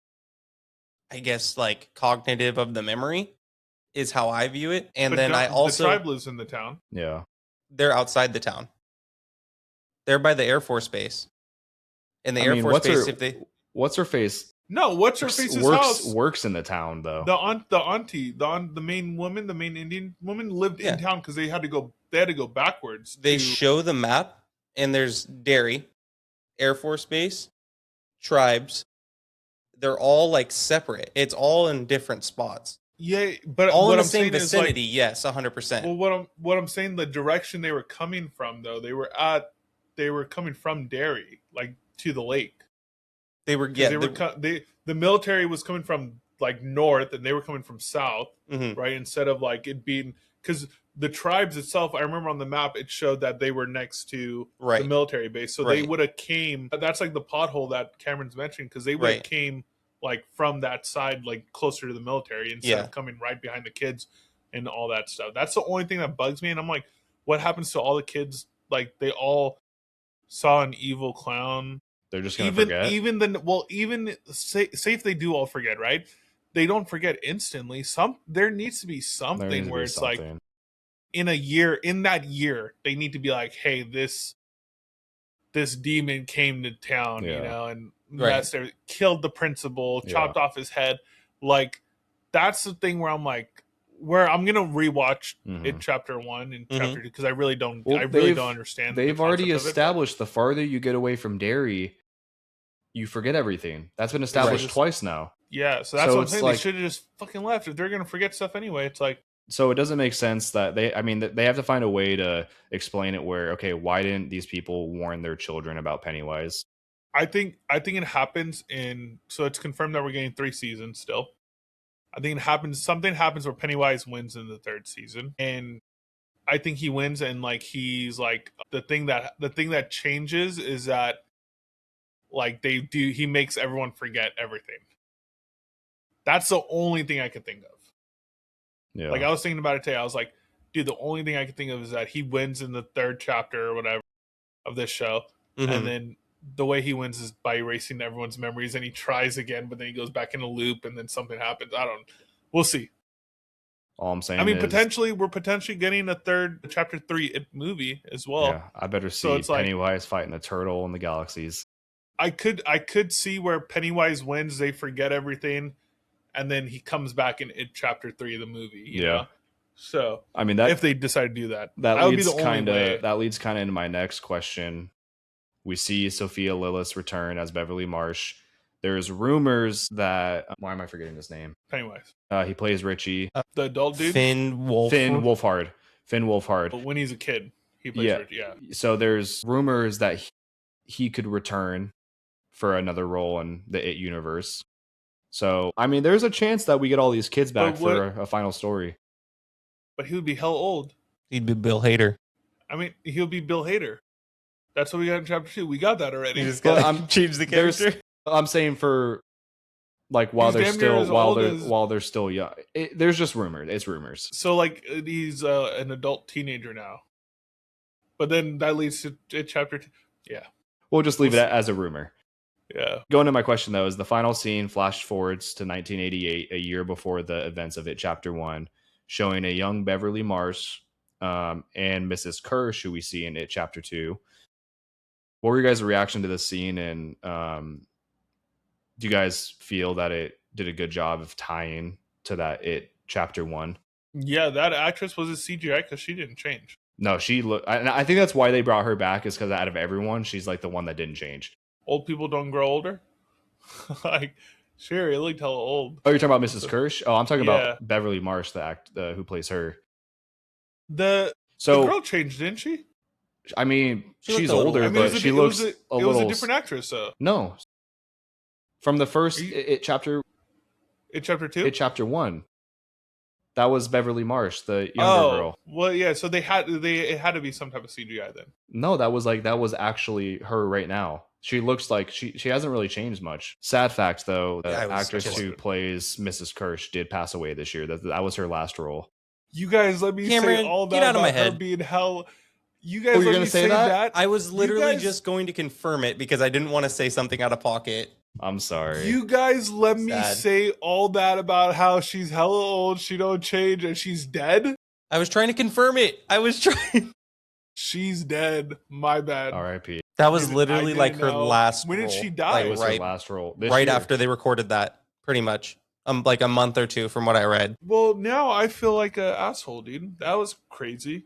C: I guess, like cognitive of the memory, is how I view it. And
A: But
C: then I also,
A: the tribe lives in the town.
B: Yeah.
C: they're outside the town. They're by the Air Force Base. And the Air Force Base, if they,
B: what's her face?
A: No, what's her face's house?
B: Works in the town though.
A: The main woman, the main Indian woman lived
C: Yeah.
A: in town because they had to go backwards.
C: they
A: to-
C: show the map, and there's Derry, Air Force Base, tribes. They're all like separate. It's all in different spots.
A: Yeah, but
C: All
A: what
C: in the
A: I'm
C: same
A: saying is like,
C: vicinity, yes, 100%.
A: well, what I'm saying, the direction they were coming from, though, they were coming from Derry, like to the lake.
C: They were
A: 'Cause the military was coming from like north, and they were coming from south,
C: Mhm.
A: right? Instead of like it being, because the tribes itself, I remember on the map it showed that they were next to the
C: Right.
A: military base, so they
C: Right.
A: would have came. That's like the pothole that Cameron's mentioning, because they would have
C: Right.
A: came like from that side, like closer to the military, instead
C: Yeah.
A: of coming right behind the kids and all that stuff. That's the only thing that bugs me, and I'm like, what happens to all the kids? Like they all saw an evil clown.
B: They're just gonna forget.
A: Say if they do all forget, right? They don't forget instantly. There needs to be
B: There
A: something
B: needs to
A: where
B: be
A: it's like
B: something.
A: in that year, they need to be like, hey, this demon came to town,
B: Yeah.
A: you know, and
C: Right.
A: messed everything, killed the principal,
B: Yeah.
A: chopped off his head. Like that's the thing where I'm like, where I'm gonna rewatch
B: Mhm.
A: it chapter 1 and
C: Mhm.
A: chapter 2, because I really don't
B: Well,
A: don't understand. the
B: They've already
A: concept of it.
B: established the farther you get away from Derry, you forget everything. That's been established
A: Right.
B: twice now.
A: Yeah, so that's
B: So
A: what I'm
B: it's
A: saying.
B: like-
A: They should have just fucking left. If they're gonna forget stuff anyway, it's like,
B: So it doesn't make sense that they have to find a way to explain it where, okay, why didn't these people warn their children about Pennywise?
A: I think it happens so it's confirmed that we're getting 3 seasons still. I think something happens where Pennywise wins in the 3rd season, and I think he wins, and like he's like the thing that changes is that like he makes everyone forget everything. That's the only thing I could think of.
B: Yeah.
A: Like I was thinking about it today. I was like, dude, the only thing I could think of is that he wins in the 3rd chapter or whatever of this show,
C: Mhm.
A: and then the way he wins is by erasing everyone's memories, and he tries again, but then he goes back in a loop, and then something happens. We'll see.
B: All I'm saying
A: I mean,
B: is,
A: we're potentially getting a 3rd chapter 3 It movie as well.
B: yeah, I better
A: so
B: see
A: it's like-
B: Pennywise fighting a turtle in the galaxies.
A: I could see where Pennywise wins, they forget everything, and then he comes back in It chapter 3 of the movie. You
B: Yeah.
A: know? So
B: I mean, that
A: if they decide to do that,
B: that
A: would be
B: leads
A: the only way.
B: that leads kind of into my next question. We see Sophia Lillis return as Beverly Marsh. There's rumors that why am I forgetting his name?
A: Pennywise,
B: He plays Richie.
A: the adult dude,
C: Finn
B: Wolfhard. Finn Wolfhard.
A: when he's a kid, he plays Richie. Yeah.
B: So there's rumors that he could return for another role in the It universe. So I mean, there's a chance that we get all these kids back for a final story.
A: But he would be hell old.
C: He'd be Bill Hader.
A: I mean, he'll be Bill Hader. That's what we got in chapter 2. We got that already.
C: You just gotta change the character.
B: I'm saying for like while they're still young. There's just rumors. It's rumors.
A: So like he's an adult teenager now. But then that leads to chapter 2. Yeah.
B: We'll just leave it as a rumor.
A: Yeah.
B: Going to my question though, is the final scene flash forwards to 1988, a year before the events of It Chapter 1, showing a young Beverly Marsh and Mrs. Kirsch, who we see in It Chapter 2. What were your guys' reaction to this scene, and do you guys feel that it did a good job of tying to that It Chapter 1?
A: Yeah, that actress was a CGI because she didn't change.
B: No, she looked. I think that's why they brought her back, is because out of everyone, she's like the one that didn't change.
A: Old people don't grow older. Like, sure, it looked hella old.
B: Oh, you're talking about Mrs. Kirsch? Oh, I'm talking about Beverly Marsh, the who plays her.
A: The girl changed, didn't she?
B: I mean, she's older, but she looks a little.
A: It was a different actress, though.
B: No, from the first It Chapter.
A: It Chapter 2.
B: It Chapter 1. That was Beverly Marsh, the younger girl.
A: Well, yeah. So it had to be some type of CGI then.
B: No, that was actually her right now. She looks like she hasn't really changed much. Sad fact, though, the actress who plays Mrs. Kirsch did pass away this year. That was her last role.
A: You guys let me say all that
C: get out of my
A: about her
C: head.
A: being hell. You guys
B: you're
A: let me say that?
C: I was literally just going to confirm it because I didn't want to say something out of pocket.
B: I'm sorry.
A: You guys let me say all that about how she's hella old, she don't change, and she's dead?
C: I was trying to confirm it.
A: She's dead. My bad.
B: R.I.P.
C: That was literally like her last
A: When
C: role.
A: did she die?
B: It was her last role.
C: Right after they recorded that, pretty much. Like a month or two from what I read.
A: Well, now I feel like an asshole, dude. That was crazy.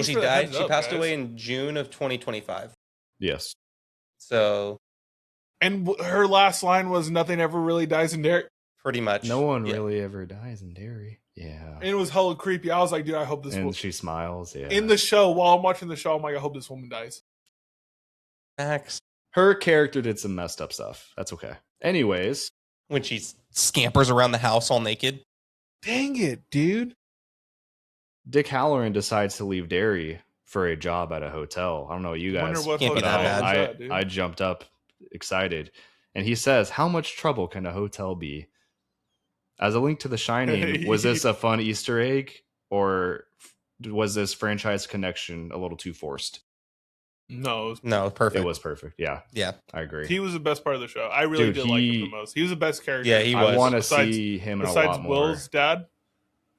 C: She died. She passed away in June of 2025.
B: Yes.
C: So.
A: And her last line was, "Nothing ever really dies in Derry."
C: Pretty much.
B: No one really ever dies in Derry. Yeah.
A: And it was hella creepy. I was like, dude, I hope this
B: woman. And she smiles. Yeah.
A: In the show, while I'm watching the show, I'm like, I hope this woman dies.
C: Max.
B: Her character did some messed up stuff. That's okay. Anyways.
C: When she scampers around the house all naked.
A: Dang it, dude.
B: Dick Halloran decides to leave Derry for a job at a hotel. I don't know what you guys.
C: Can't be that bad.
B: I jumped up excited. And he says, how much trouble can a hotel be? As a link to The Shining, was this a fun Easter egg? Or was this franchise connection a little too forced?
A: No,
C: perfect.
B: It was perfect. Yeah. I agree.
A: He was the best part of the show. I really did like him the most. He was the best character.
C: Yeah, he was.
B: I want to see him in a lot more.
A: Besides Will's dad.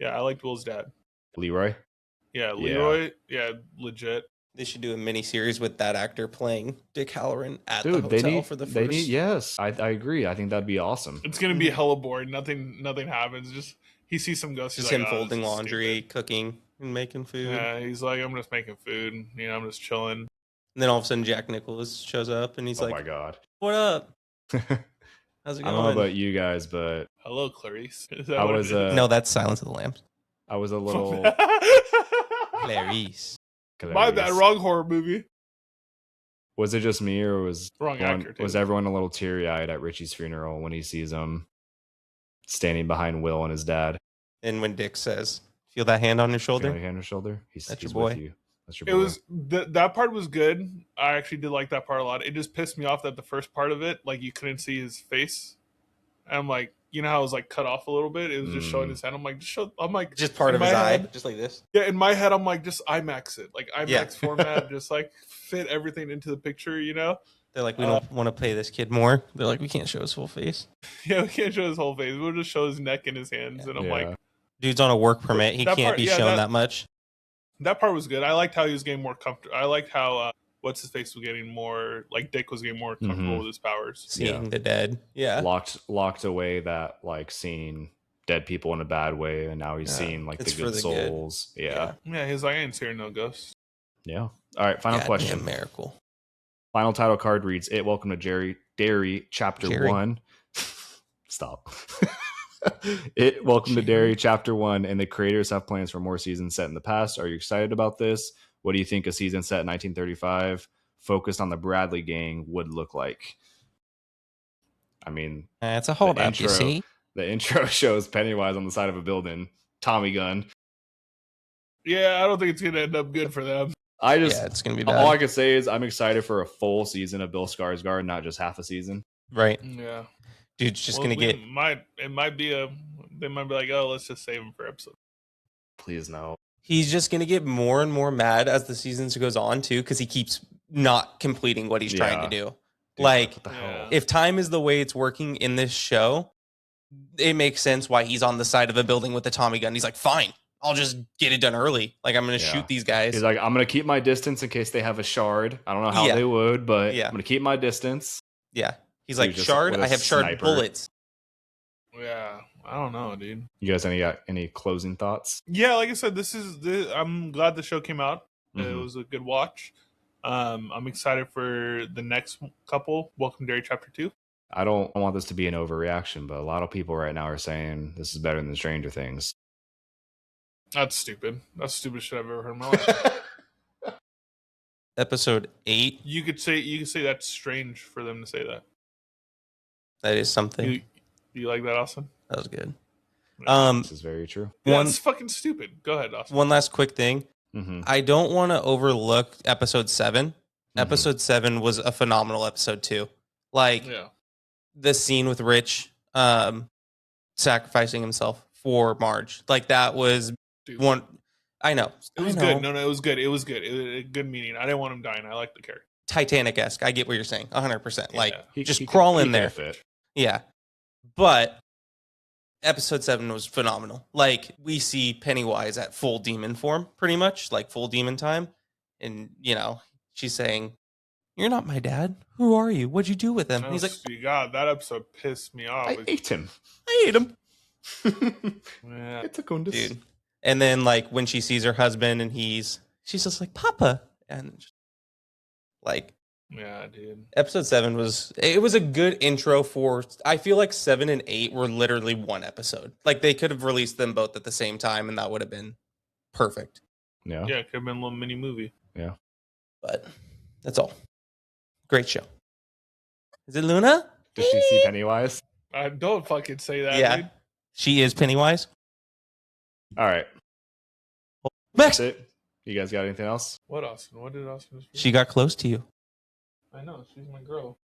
A: Yeah, I liked Will's dad.
B: Leroy?
A: Yeah, Leroy. Yeah, legit.
C: They should do a mini series with that actor playing Dick Halloran at the hotel for the first.
B: Yes, I agree. I think that'd be awesome.
A: It's gonna be hella boring. Nothing happens. Just he sees some ghosts.
C: Just him folding laundry, cooking, and making food.
A: Yeah, he's like, I'm just making food. I'm just chilling.
C: And then all of a sudden, Jack Nicholas shows up, and he's like,
B: "Oh my god,
C: what up? How's it going?"
B: I don't know about you guys, but
A: hello, Clarice.
C: No, that's Silence of the Lambs.
B: I was a little
C: Clarice.
A: My bad, wrong horror movie.
B: Was it just me, or was
A: everyone
B: a little teary-eyed at Richie's funeral when he sees him standing behind Will and his dad?
C: And when Dick says, "Feel that hand on your shoulder?"
B: Hand on your shoulder. He's
C: your boy.
B: With you. That's your boy.
A: It was that part was good. I actually did like that part a lot. It just pissed me off that the first part of it, like you couldn't see his face. And I'm like, you know how it was like cut off a little bit? It was just showing his head. I'm like, just
C: part of his eye, just like this.
A: Yeah, in my head, I'm like, just IMAX it, like IMAX format, just like fit everything into the picture,
C: They're like, we don't want to pay this kid more. They're like, we can't show his full face.
A: Yeah, we can't show his whole face. We'll just show his neck and his hands. And I'm like,
C: dude's on a work permit. He can't be shown that much.
A: That part was good. I liked how he was getting more comfortable. I liked how what's his face was getting more, like Dick was getting more comfortable with his powers.
C: Seeing the dead. Yeah.
B: Locked away that like scene dead people in a bad way, and now he's seeing like
C: It's
B: the
C: for
B: good
C: the good.
B: souls. Yeah.
A: He's like, I ain't seeing no ghosts.
B: Yeah. All right. Final question.
C: Miracle.
B: Final title card reads: It Welcome to Derry, Chapter
C: Jerry.
B: 1. Stop. It Welcome to Derry, Chapter 1, and the creators have plans for more seasons set in the past. Are you excited about this? What do you think a season set in 1935, focused on the Bradley gang, would look like? I mean,
C: It's a holdup, you see?
B: The intro shows Pennywise on the side of a building, Tommy gun.
A: Yeah, I don't think it's going to end up good for them.
C: It's going to be bad.
B: All I can say is I'm excited for a full season of Bill Skarsgård, not just half a season.
C: Right.
A: Yeah.
C: Dude's just going to get...
A: They might be like, oh, let's just save him for episode.
B: Please no.
C: He's just going to get more and more mad as the season goes on, too, because he keeps not completing what he's trying to do. Dude, like,
B: what the hell?
C: If time is the way it's working in this show, it makes sense why he's on the side of a building with a Tommy gun. He's like, fine, I'll just get it done early. Like, I'm going to shoot these guys.
B: He's like, I'm going to keep my distance in case they have a shard. I don't know how they would, but I'm going to keep my distance.
C: Yeah. He's like, shard? I have shard bullets.
A: Yeah. I don't know, dude.
B: You guys any closing thoughts?
A: Yeah, like I said, I'm glad the show came out. It was a good watch. I'm excited for the next couple. Welcome to Derry Chapter 2.
B: I don't want this to be an overreaction, but a lot of people right now are saying this is better than Stranger Things.
A: That's stupid. That's the stupidest shit I've ever heard in my life.
C: Episode 8.
A: You could say that's strange for them to say that.
C: That is something.
A: You like that, Austin?
C: That was good.
B: This is very true.
A: That's fucking stupid. Go ahead, Austin.
C: One last quick thing. I don't want to overlook episode 7. Episode 7 was a phenomenal episode too. Like the scene with Rich sacrificing himself for Marge. Like that was one. I know.
A: It was good. No, it was good. It was good. It was a good meeting. I didn't want him dying. I like the character.
C: Titanic-esque. I get what you're saying. 100%. Like
B: he
C: crawl in there.
B: Fit.
C: Yeah. But episode 7 was phenomenal. Like we see Pennywise at full demon form, pretty much, like full demon time. And, she's saying, "You're not my dad. Who are you? What'd you do with him?" And he's like,
A: God, that episode pissed me off.
B: I ate him.
A: Yeah.
B: It's a condis.
C: Dude. And then like when she sees her husband and she's just like, "Papa." And just, like,
A: yeah, dude.
C: Episode 7 was a good intro for. I feel like 7 and 8 were literally one episode. Like they could have released them both at the same time, and that would have been perfect.
B: Yeah,
A: it could have been a little mini movie.
B: Yeah,
C: but that's all. Great show. Is it Luna?
B: Did she see Pennywise?
A: Don't fucking say that. Dude.
C: She is Pennywise.
B: All right,
C: Max.
B: That's it. You guys got anything else?
A: What, Austin? What did Austin just...
C: She got close to you.
A: I know. She's my girl.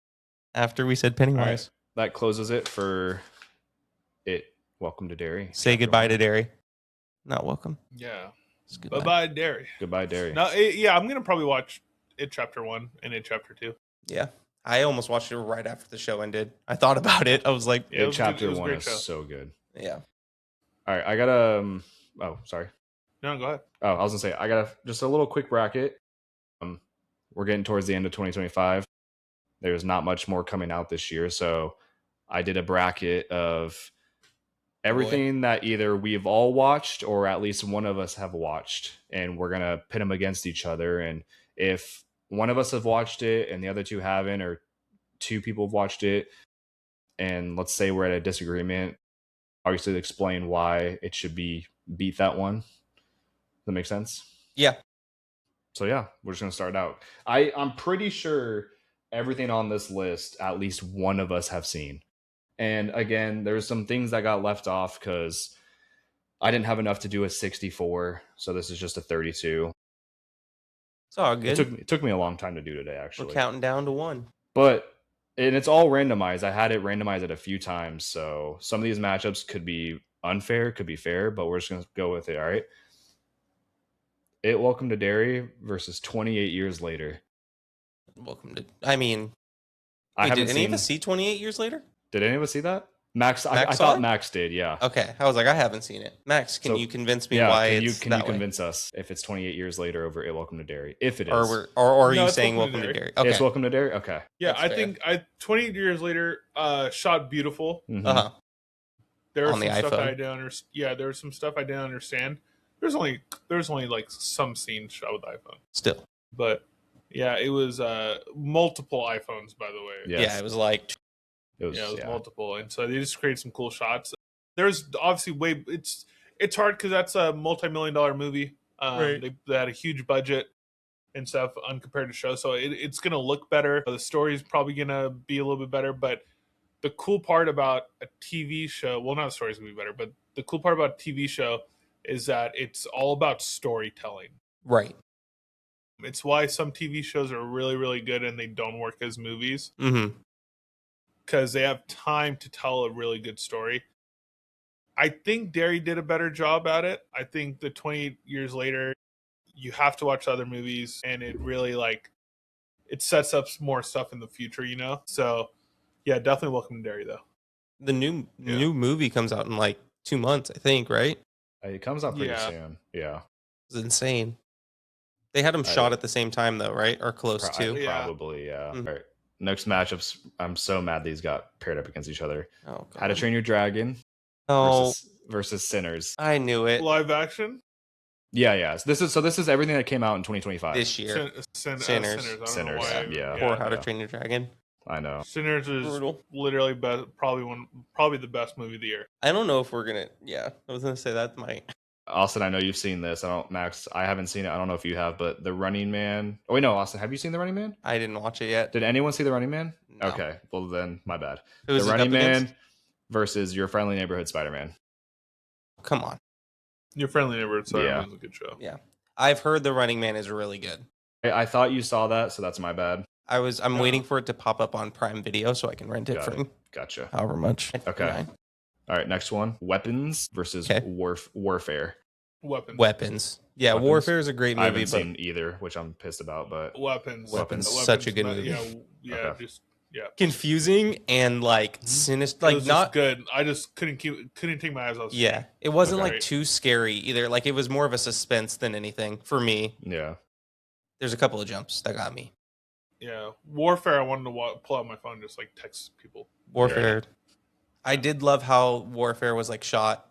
C: After we said Pennywise.
B: Right. That closes it for it. Welcome to Derry.
C: Say goodbye to Derry. Not welcome.
A: Yeah. Bye-bye, Derry.
B: Goodbye, Derry.
A: No, I'm going to probably watch it Chapter 1 and it Chapter 2.
C: Yeah. I almost watched it right after the show ended. I thought about it. I was like...
B: It Chapter 1 is so good.
C: Yeah.
B: All right. I got a... Oh, sorry.
A: No, go ahead.
B: Oh, I was going to say, I got just a little quick bracket. We're getting towards the end of 2025. There's not much more coming out this year. So I did a bracket of everything that either we've all watched or at least one of us have watched. And we're going to pit them against each other. And if one of us have watched it and the other two haven't, or two people have watched it, and let's say we're at a disagreement, obviously explain why it should beat that one. Does that make sense?
C: Yeah.
B: So yeah, we're just gonna start out. I'm pretty sure everything on this list, at least one of us have seen. And again, there's some things that got left off because I didn't have enough to do a 64, so this is just a 32.
C: It's all good.
B: It took me a long time to do today, actually.
C: We're counting down to 1.
B: And it's all randomized. I had it randomized a few times, so some of these matchups could be unfair, could be fair, but we're just gonna go with it. All right. It Welcome to Derry versus 28 Years Later.
C: Welcome to... I mean... did any of us see 28 Years Later?
B: Did any of us see that? Max I thought Max did, yeah.
C: Okay. I was like, I haven't seen it. Max, can you convince me why
B: can you convince us if it's 28 Years Later over It Welcome to Derry? If it is.
C: Or are you saying Welcome to Derry? Okay.
B: It's Welcome to Derry? Okay.
A: Yeah, I think 28 Years Later shot beautiful.
B: Mm-hmm.
C: Uh-huh.
A: There was
C: On
A: some
C: the
A: stuff that I
C: iPhone?
A: didn't understand. Yeah, there was some stuff I didn't understand. There's only like some scenes shot with iPhone,
C: Still.
A: but yeah, it was multiple iPhones, by the way.
B: Yes.
C: Yeah, it was like
B: It was,
A: Yeah, it was
B: yeah.
A: multiple, and so they just created some cool shots. There's obviously it's hard because that's a multi-million-dollar movie.
C: Right.
A: They had a huge budget and stuff compared to show, so it's gonna look better. The story's probably gonna be a little bit better, but the cool part about a TV show, well, not the story's gonna be better, but the cool part about a TV show is that it's all about storytelling.
C: right.
A: It's why some TV shows are really, really good and they don't work as movies
C: Mm-hmm.
A: because they have time to tell a really good story. I think Derry did a better job at it. I think the 20 years later, you have to watch other movies and it really it sets up more stuff in the future, you know? So yeah, definitely welcome to Derry though.
C: The new movie comes out in like 2 months, I think, right?
B: It comes out pretty
A: Yeah.
B: soon. Yeah.
C: It's insane. They had them shot at the same time though, right? Or close to.
A: Yeah.
B: Probably, yeah.
C: Mhm.
B: All right. Next matchups. I'm so mad these got paired up against each other.
C: Oh,
B: How to Train Your Dragon
C: Oh,
B: versus Sinners.
C: I knew it.
A: Live action?
B: Yeah. This is everything that came out in 2025.
C: This year.
A: Sinners.
C: Sinners.
A: I don't
B: Sinners,
A: know why.
B: yeah.
C: Or How to Train Your Dragon.
B: I know.
A: Sinners is
C: Brutal.
A: literally probably the best movie of the year.
C: I don't know if we're gonna. Yeah, I was gonna say that might.
B: Austin, I know you've seen this. Max, I haven't seen it. I don't know if you have, but The Running Man. Oh wait, no, Austin, have you seen The Running Man?
C: I didn't watch it yet.
B: Did anyone see The Running Man?
C: No.
B: Okay, well then, my bad.
C: Who's
B: The
C: it
B: Running
C: up against?
B: Man versus Your Friendly Neighborhood Spider-Man.
C: Come on.
A: Your Friendly Neighborhood
B: Yeah.
A: is a good show.
C: Yeah, I've heard The Running Man is really good.
B: I thought you saw that, so that's my bad.
C: I'm
A: No.
C: waiting for it to pop up on Prime Video so I can rent it
B: Got
C: for
B: Gotcha.
C: however much.
B: Okay. All right, next one: Weapons versus
C: Okay.
B: Warfare.
C: Weapons. Yeah,
B: Weapons.
C: Warfare is a great
B: I
C: movie,
B: haven't
C: but
B: seen either, which I'm pissed about. But
A: Weapons.
C: Such a good movie.
A: Yeah,
B: Okay.
A: yeah.
C: confusing and like sinister. Like
A: It was
C: not
A: just good. I just couldn't take my eyes off. the
C: Yeah,
A: screen.
C: it wasn't
A: Okay.
C: like too scary either. Like it was more of a suspense than anything for me.
B: yeah,
C: There's a couple of jumps that got me.
A: Yeah, Warfare. I wanted to pull out my phone and just text people.
C: Warfare. I did love how Warfare was like shot,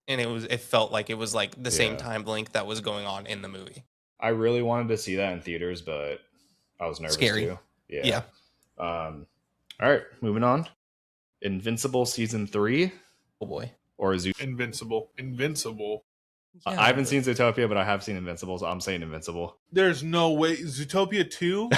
C: and it felt like it was like the same
B: Yeah.
C: time length that was going on in the movie.
B: I really wanted to see that in theaters, but I was nervous
C: Scary.
B: too.
C: Yeah.
B: All right, moving on. Invincible season 3
C: Oh boy.
B: or Zoo.
A: Invincible.
C: Yeah,
B: I haven't
C: but-
B: seen Zootopia, but I have seen Invincible, so I'm saying Invincible.
A: There's no way. Zootopia 2?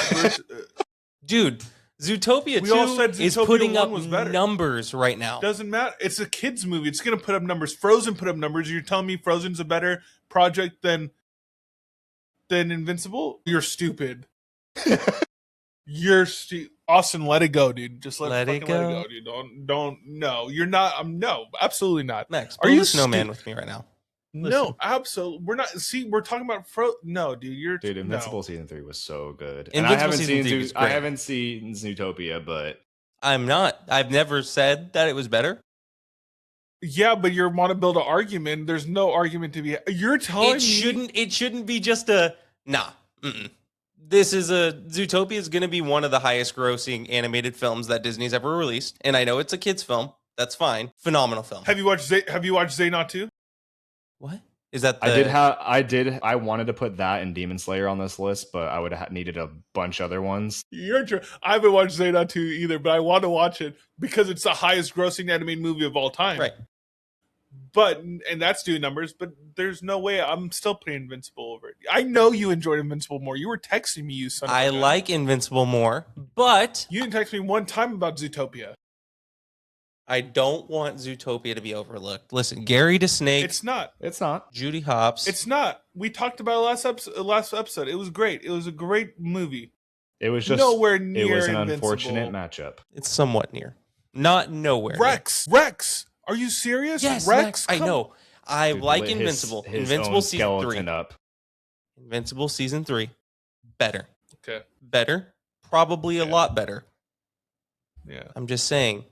C: Dude, Zootopia
A: We all
C: 2
A: said
C: is
A: Zootopia
C: putting
A: 1
C: up
A: was better.
C: numbers right now.
A: Doesn't matter. It's a kid's movie. It's going to put up numbers. Frozen put up numbers. You're telling me Frozen's a better project than Invincible? You're stupid. Austin, let it go, dude. Just let it go, dude. Don't. No, you're not. No, absolutely not.
C: Max,
A: Are
C: build
A: you
C: a snowman
A: stu-
C: with me right now.
A: No, absolutely. We're not. See, we're talking about No, dude.
B: Dude, Invincible
A: No.
B: season 3 was so good.
C: Invincible
B: And I haven't
C: season
B: seen
C: 3 was
B: I
C: great.
B: haven't seen Zootopia, but
C: I've never said that it was better.
A: Yeah, but you want to build an argument. There's no argument to be. You're telling me
C: It shouldn't be just a nah. Mm-mm. This is Zootopia is going to be one of the highest grossing animated films that Disney's ever released, and I know it's a kids film. That's fine. Phenomenal film.
A: Have you watched Zaynot 2?
C: What is that?
B: I wanted to put that and Demon Slayer on this list, but I would have needed a bunch other ones.
A: You're true. I haven't watched Zaynot 2 either, but I want to watch it because it's the highest grossing animated movie of all time.
C: Right.
A: And that's doing numbers, but there's no way I'm still putting Invincible over it. I know you enjoyed Invincible more. You were texting me, you son of a
C: I
A: gun.
C: like Invincible more, but
A: You didn't text me one time about Zootopia.
C: I don't want Zootopia to be overlooked. Listen, Gary DeSnake,
A: It's not.
B: It's not.
C: Judy Hopps.
A: It's not. We talked about it last episode. It was great. It was a great movie.
B: It was just
A: Nowhere
B: it
A: near
B: was an
A: Invincible.
B: unfortunate matchup.
C: It's somewhat near, not nowhere.
A: Rex. Are you serious?
C: Yes,
A: Rex.
C: I know. I
B: Dude,
C: like
B: lit
C: Invincible.
B: his
C: Invincible
B: own
C: season
B: skeleton
C: 3.
B: up.
C: Invincible season 3. Better.
A: Okay.
C: Better. Probably a
A: Yeah.
C: lot better.
A: Yeah.
C: I'm just saying.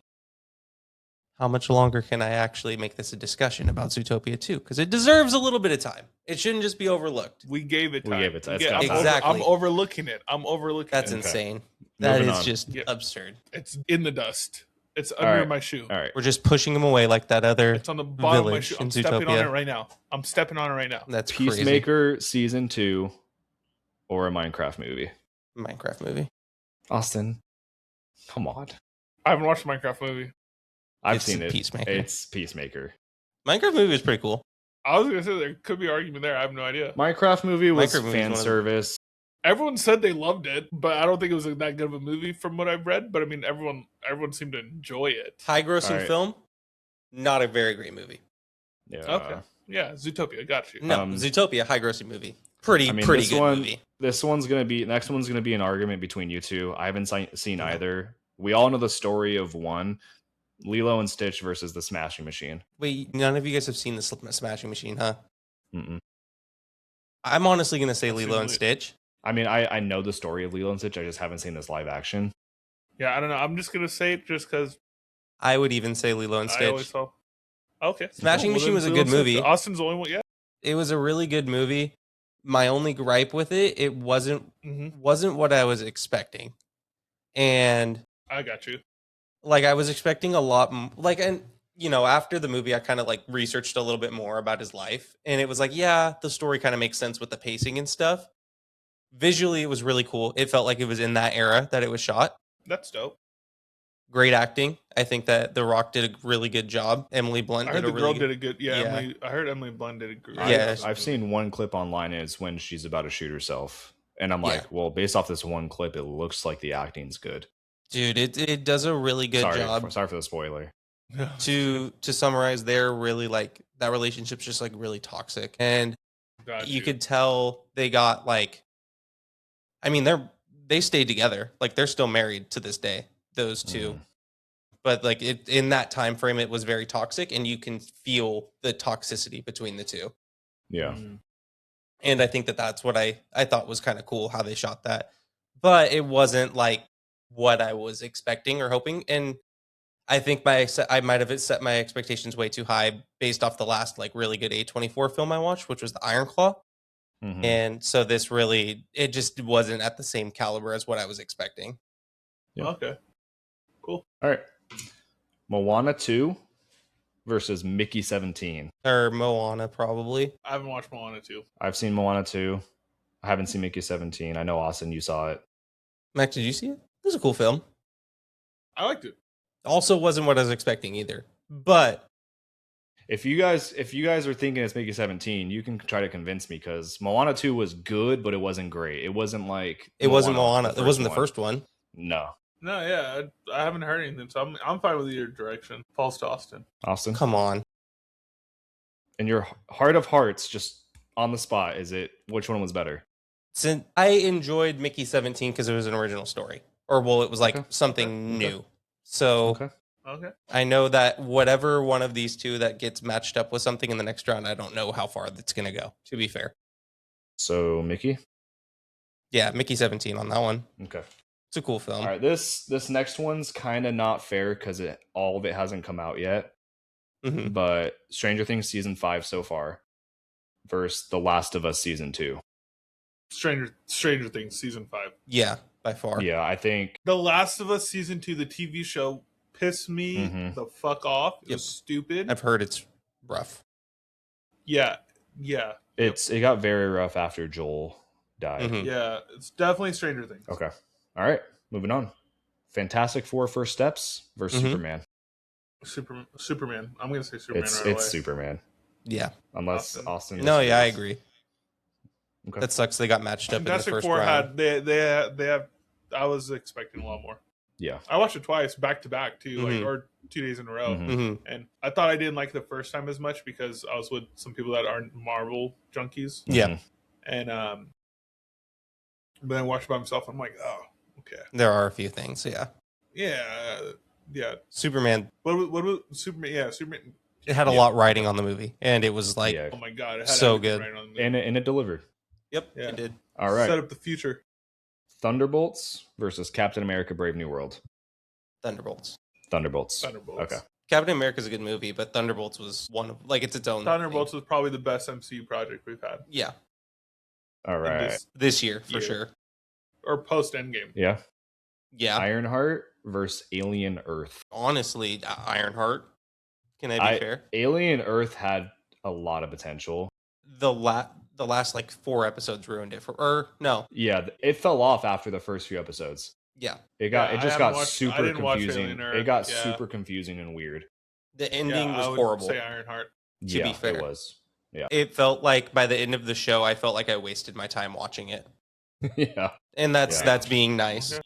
C: How much longer can I actually make this a discussion about Zootopia 2? Because it deserves a little bit of time. It shouldn't just be overlooked.
A: We gave it time.
B: We gave it time. It's
A: Yeah,
B: got time.
C: Exactly.
A: I'm overlooking it. I'm overlooking
C: That's
A: it.
C: insane. That
B: Moving
C: is
B: on.
C: just
A: Yeah.
C: absurd.
A: It's in the dust. It's
B: All
A: under
B: right.
A: my shoe.
B: All right.
C: We're just pushing him away like that other
A: It's on the bottom of my
C: village
A: shoe.
C: in
A: I'm stepping on
C: Zootopia.
A: it right now. I'm stepping on it right now.
C: That's crazy.
B: Peacemaker season 2 or a Minecraft movie.
C: Minecraft movie.
B: Austin, come on.
A: I haven't watched the Minecraft movie.
B: I've
C: It's
B: seen it.
C: Peacemaker.
B: It's Peacemaker.
C: Minecraft movie is pretty cool.
A: I was gonna say there could be an argument there. I have no idea.
B: Minecraft movie was
C: Minecraft movie is
B: fan
C: one of the-
B: service.
A: Everyone said they loved it, but I don't think it was that good of a movie from what I've read. But I mean, everyone seemed to enjoy it.
C: High grossing
B: Alright.
C: film, not a very great movie.
B: Yeah.
A: Okay. Yeah, Zootopia. Got you.
C: No, Zootopia, high grossing movie. Pretty
B: this
C: good
B: one,
C: movie.
B: This one's gonna be next one's gonna be an argument between you two. I haven't seen either. We all know the story of one, Lilo and Stitch versus the Smashing Machine.
C: Wait, none of you guys have seen the Smashing Machine, huh?
B: Mm-mm.
C: I'm honestly gonna say
A: I've
C: Lilo
A: seen
C: and
A: it.
C: Stitch.
B: I mean, I know the story of Lilo and Stitch. I just haven't seen this live action.
A: Yeah, I don't know. I'm just gonna say it just because
C: I would even say Lilo and
A: I always
C: Stitch.
A: saw. Okay.
C: Smashing
A: Well,
C: Machine
A: then
C: was a
A: Lilo
C: good
A: and Stitch.
C: movie.
A: Austin's the only one. Yeah.
C: It was a really good movie. My only gripe with it wasn't
A: Mm-hmm.
C: what I was expecting, and
A: I got you.
C: like I was expecting a lot. And you know, after the movie, I kind of like researched a little bit more about his life, and it was like, yeah, the story kind of makes sense with the pacing and stuff. Visually, it was really cool. It felt like it was in that era that it was shot.
A: That's dope.
C: Great acting. I think that The Rock did a really good job. Emily Blunt
A: I
C: did
A: heard
C: a
A: the
C: really
A: girl
C: good.
A: did a good. Yeah,
C: Yeah.
A: I heard Emily Blunt did a great.
C: Yeah.
B: I've seen one clip online. And it's when she's about to shoot herself, and I'm
C: Yeah.
B: like, well, based off this one clip, it looks like the acting's good.
C: Dude, it does a really good job.
B: Sorry for the spoiler.
C: To summarize, they're really like that relationship's just like really toxic, and
A: Got
C: you could tell they got like, I mean, they stayed together, like they're still married to this day, those two.
B: Mhm.
C: But like in that time frame, it was very toxic, and you can feel the toxicity between the two.
B: Yeah.
A: Mm.
C: And I think that that's what I thought was kind of cool how they shot that, but it wasn't like what I was expecting or hoping, and I think I might have set my expectations way too high based off the last like really good A24 film I watched, which was The Iron Claw.
B: Mhm.
C: And so this really, it just wasn't at the same caliber as what I was expecting.
B: Yeah.
A: Okay.
B: All right. Moana 2 versus Mickey 17.
C: Or Moana, probably.
A: I haven't watched Moana 2.
B: I've seen Moana 2. I haven't seen Mickey 17. I know, Austin, you saw it.
C: Max, did you see it? It was a cool film.
A: I liked it.
C: Also wasn't what I was expecting either. But
B: If you guys are thinking it's Mickey 17, you can try to convince me, because Moana 2 was good, but it wasn't great. It wasn't like
C: it wasn't Moana.
B: the
C: It wasn't the
B: one.
C: first one.
B: No.
A: No, yeah, I haven't heard anything, so I'm fine with either direction. Falls to Austin.
B: Austin,
C: Come on.
B: in your heart of hearts, just on the spot, is it which one was better?
C: Since I enjoyed Mickey 17 because it was an original story. Or well, it was like
B: Okay.
C: something
B: Okay.
C: new. So
B: Okay.
A: Okay.
C: I know that whatever one of these two that gets matched up with something in the next round, I don't know how far that's going to go, to be fair.
B: So Mickey.
C: Yeah, Mickey 17 on that one.
B: Okay.
C: It's a cool film.
B: All right. This next one's kind of not fair because all of it hasn't come out yet.
C: Mhm.
B: But Stranger Things season 5 so far versus The Last of Us season 2.
A: Stranger Things season 5.
C: Yeah, by far.
B: Yeah, I think.
A: The Last of Us season 2, the TV show, pissed me
B: Mhm.
A: the fuck off. It
C: Yep.
A: was stupid.
C: I've heard it's rough.
A: Yeah.
B: It got very rough after Joel died.
C: Mhm.
A: Yeah. It's definitely Stranger Things.
B: Okay. All right. Moving on. Fantastic Four First Steps versus
C: Mhm.
B: Superman.
A: Superman. I'm gonna say Superman
B: It's
A: right away.
B: Superman.
C: Yeah.
B: Unless
A: Austin.
B: Austin.
C: No, yeah, I
B: disagrees.
C: agree.
B: Okay.
C: That sucks. They got matched up in the
A: Fantastic
C: first
A: Four
C: round.
A: had they have. I was expecting a lot more.
B: Yeah.
A: I watched it twice, back to back too, like
C: Mhm.
A: or 2 days in a row.
B: Mhm.
C: Mhm.
A: And I thought I didn't like the first time as much because I was with some people that aren't Marvel junkies,
C: Yeah.
B: Mhm.
A: and but then I watched it by myself. I'm like, oh, okay,
C: There are a few things. Yeah.
A: yeah.
C: Superman,
A: What was Superman? Yeah, Superman.
C: it had a
B: Yeah.
C: lot riding on the movie, and it was like,
B: Yeah.
A: Oh my god, it had
C: So
A: everything
C: good.
A: right on the
B: And it delivered.
C: yep,
A: Yeah.
C: it did.
B: All right.
A: Set up the future.
B: Thunderbolts versus Captain America Brave New World.
C: Thunderbolts.
B: Thunderbolts.
A: Thunderbolts.
B: Okay.
C: Captain America's a good movie, but Thunderbolts was one of like it's its own.
A: Thunderbolts
C: thing.
A: was probably the best MCU project we've had.
C: Yeah,
B: All
A: in
B: right.
C: this year for
A: year.
C: sure.
A: or post Endgame.
B: Yeah.
C: Yeah,
B: Ironheart versus Alien Earth.
C: Honestly, Ironheart. Can I be fair?
B: Alien Earth had a lot of potential.
C: The last like 4 episodes ruined it or no.
B: Yeah, it fell off after the first few episodes.
C: Yeah.
B: It just got super confusing. It got super confusing and weird.
C: The ending was horrible.
A: Say Ironheart.
C: To be fair.
B: It was. Yeah.
C: It felt like by the end of the show, I felt like I wasted my time watching it.
B: Yeah.
C: And that's being nice.
A: Okay.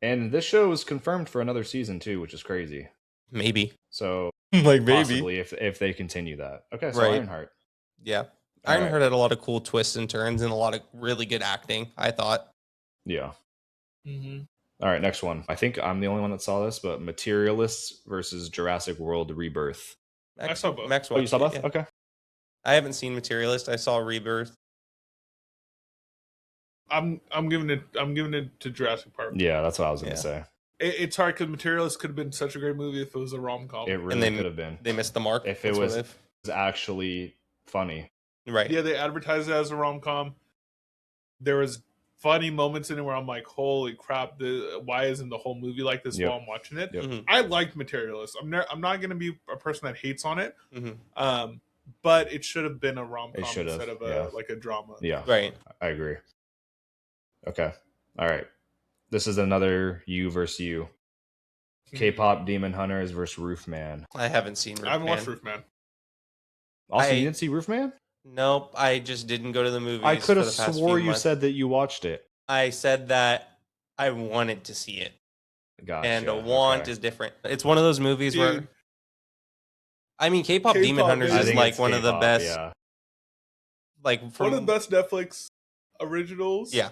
B: And this show is confirmed for another season too, which is crazy.
C: Maybe.
B: So
C: like
B: possibly if they continue that. Okay, so
C: right.
B: Ironheart.
C: Yeah. Ironheart had a lot of cool twists and turns and a lot of really good acting, I thought.
B: Yeah.
A: Mm-hmm.
B: All right, next one. I think I'm the only one that saw this, but Materialists versus Jurassic World Rebirth.
A: I saw both.
C: Max
B: Oh, you saw both?
C: Yeah.
B: Okay.
C: I haven't seen Materialist. I saw Rebirth.
A: I'm giving it to Jurassic Park.
B: Yeah, that's what I was going to say.
A: It's hard because Materialist could have been such a great movie if it was a rom-com.
B: It really could have been.
C: They missed the mark.
B: If it was actually funny.
C: Right.
A: Yeah, they advertised it as a rom-com. There was funny moments in it where I'm like, holy crap, why isn't the whole movie like this while I'm watching it?
B: Yep.
C: Mm-hmm.
A: I liked Materialist. I'm not going to be a person that hates on it.
C: Mm-hmm.
A: But it should have been a rom-com instead of a drama.
B: Yeah.
C: Right.
B: I agree. Okay. All right. This is another you versus you. K-pop Demon Hunters versus Roofman.
C: I haven't seen Roofman.
A: I haven't watched Roofman.
B: Also, you didn't see Roofman?
C: Nope. I just didn't go to the movies.
B: I could have swore you said that you watched it.
C: I said that I wanted to see it.
B: Gotcha.
C: And a want is different. It's one of those movies where... I mean, K-pop Demon Hunters is like one of the best...
B: Yeah.
A: Like one of the best Netflix originals.
C: Yeah.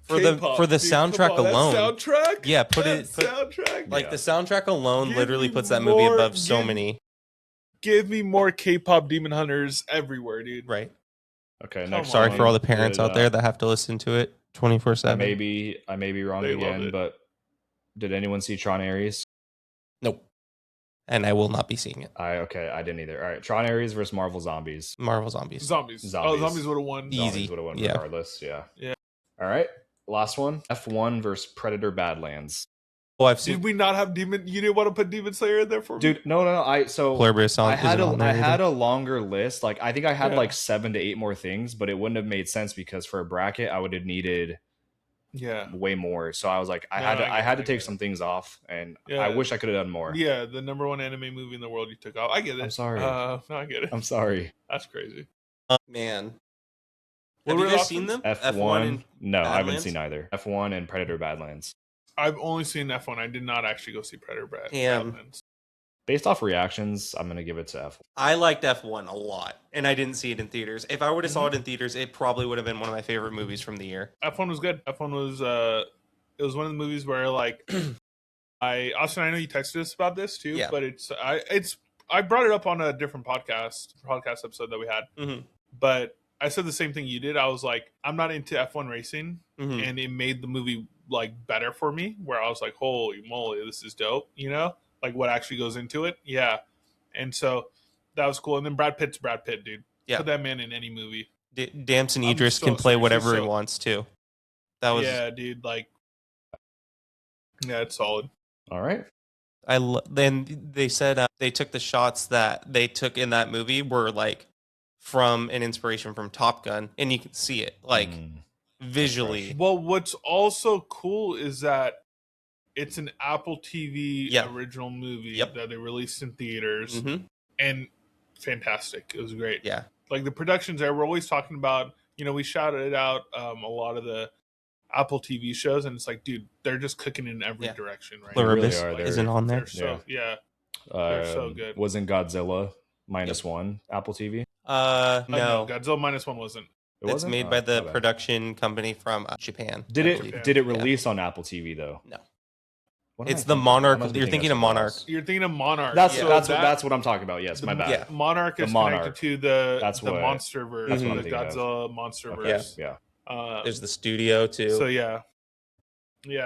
C: For the soundtrack alone.
A: Soundtrack?
C: Yeah,
A: soundtrack.
C: Like the soundtrack alone literally puts that movie above so many.
A: Give me more K-pop Demon Hunters everywhere, dude.
C: Right.
B: Okay, next
C: Sorry for all the parents out there that have to listen to it 24/7.
B: I may be wrong again, but did anyone see Tron Ares?
C: Nope. And I will not be seeing it.
B: I didn't either. All right, Tron Ares versus Marvel Zombies.
C: Marvel Zombies.
A: Zombies. Oh, Zombies would have won.
C: Easy.
B: Zombies would have won regardless. Yeah.
A: Yeah.
B: All right, last one. F1 versus Predator Badlands.
C: Oh, I've seen.
A: Did we not have Demon? You didn't want to put Demon Slayer in there for me,
B: dude? No. I had a longer list. Like I think I had like 7 to 8 more things, but it wouldn't have made sense because for a bracket I would have needed way more. So I was like, I had to take some things off, and I wish I could have done more.
A: Yeah, the number 1 anime movie in the world you took off. I get it.
B: I'm sorry.
A: No, I get it.
B: I'm sorry.
A: That's crazy.
C: Man.
A: Have
C: you guys seen them?
B: F1 and no,
C: Badlands?
B: I haven't seen either. F1 and Predator Badlands.
A: I've only seen F1. I did not actually go see Predator Badlands.
B: Based off reactions, I'm going to give it to F1.
C: I liked F1 a lot, and I didn't see it in theaters. If I would have saw it in theaters, it probably would have been one of my favorite movies from the year.
A: F1 was good. F1 was it was one of the movies where like Austin, I know you texted us about this too, but I brought it up on a different podcast episode that we had. But I said the same thing you did. I was like, I'm not into F1 racing, and it made the movie like better for me. Where I was like, holy moly, this is dope. You know, like what actually goes into it. Yeah, and so that was cool. And then Brad Pitt's Brad Pitt, dude. Yeah, put that man in any movie.
C: Damson Idris can play whatever he wants to. That was
A: dude. Like, it's solid.
B: All right.
C: Then they said they took the shots that they took in that movie were like from an inspiration from Top Gun, and you can see it like visually.
A: Well, what's also cool is that it's an Apple TV original movie that they released in theaters, and fantastic. It was great.
C: Yeah,
A: like the productions there. We're always talking about. You know, we shouted out a lot of the Apple TV shows, and it's like, dude, they're just cooking in every direction, right?
C: Pluribus isn't on there.
A: They're so good.
B: Wasn't Godzilla -1 Apple TV?
C: No,
A: Godzilla -1 wasn't.
C: It's made by the production company from Japan.
B: Did it release on Apple TV though?
C: No. It's the Monarch. You're thinking of Monarch.
A: You're thinking of Monarch.
B: That's what I'm talking about. Yes, my bad.
A: Yeah. Monarch is connected to the MonsterVerse, the Godzilla MonsterVerse.
B: Okay. Yeah.
C: There's the studio too.
A: So yeah.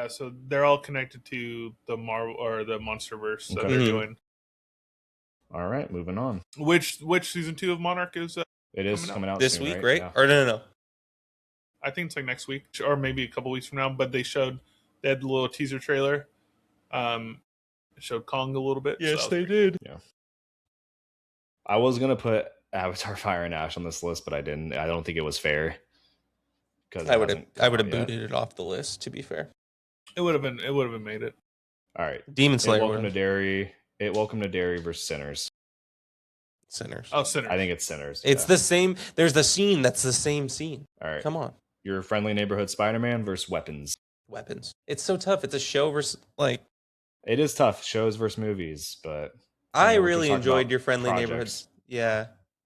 A: So they're all connected to the Marvel or the MonsterVerse that they're doing.
B: All right, moving on.
A: Which season 2 of Monarch is?
B: It is coming out
C: this
B: soon,
C: week, right? Yeah. Or no.
A: I think it's like next week, or maybe a couple weeks from now. But they had the little teaser trailer It showed Kong a little bit.
C: Yes,
A: so
C: they did.
B: Yeah. I was gonna put Avatar: Fire and Ash on this list, but I didn't. I don't think it was fair. Because
C: I would have booted it off the list. To be fair,
A: It would have been made it.
B: All right.
C: Demon Slayer.
B: Welcome to Derry. Welcome to Derry versus Sinners.
C: Sinners.
A: Oh, Sinners.
B: I think it's Sinners.
C: It's the same. There's the scene that's the same scene.
B: All right.
C: Come on.
B: Your Friendly Neighborhood Spider-Man versus Weapons.
C: Weapons. It's so tough. It's a show versus like.
B: It is tough. Shows versus movies, but
C: I
B: know, we're
C: really
B: talking
C: enjoyed
B: about
C: your Friendly
B: projects.
C: Neighborhoods. Yeah,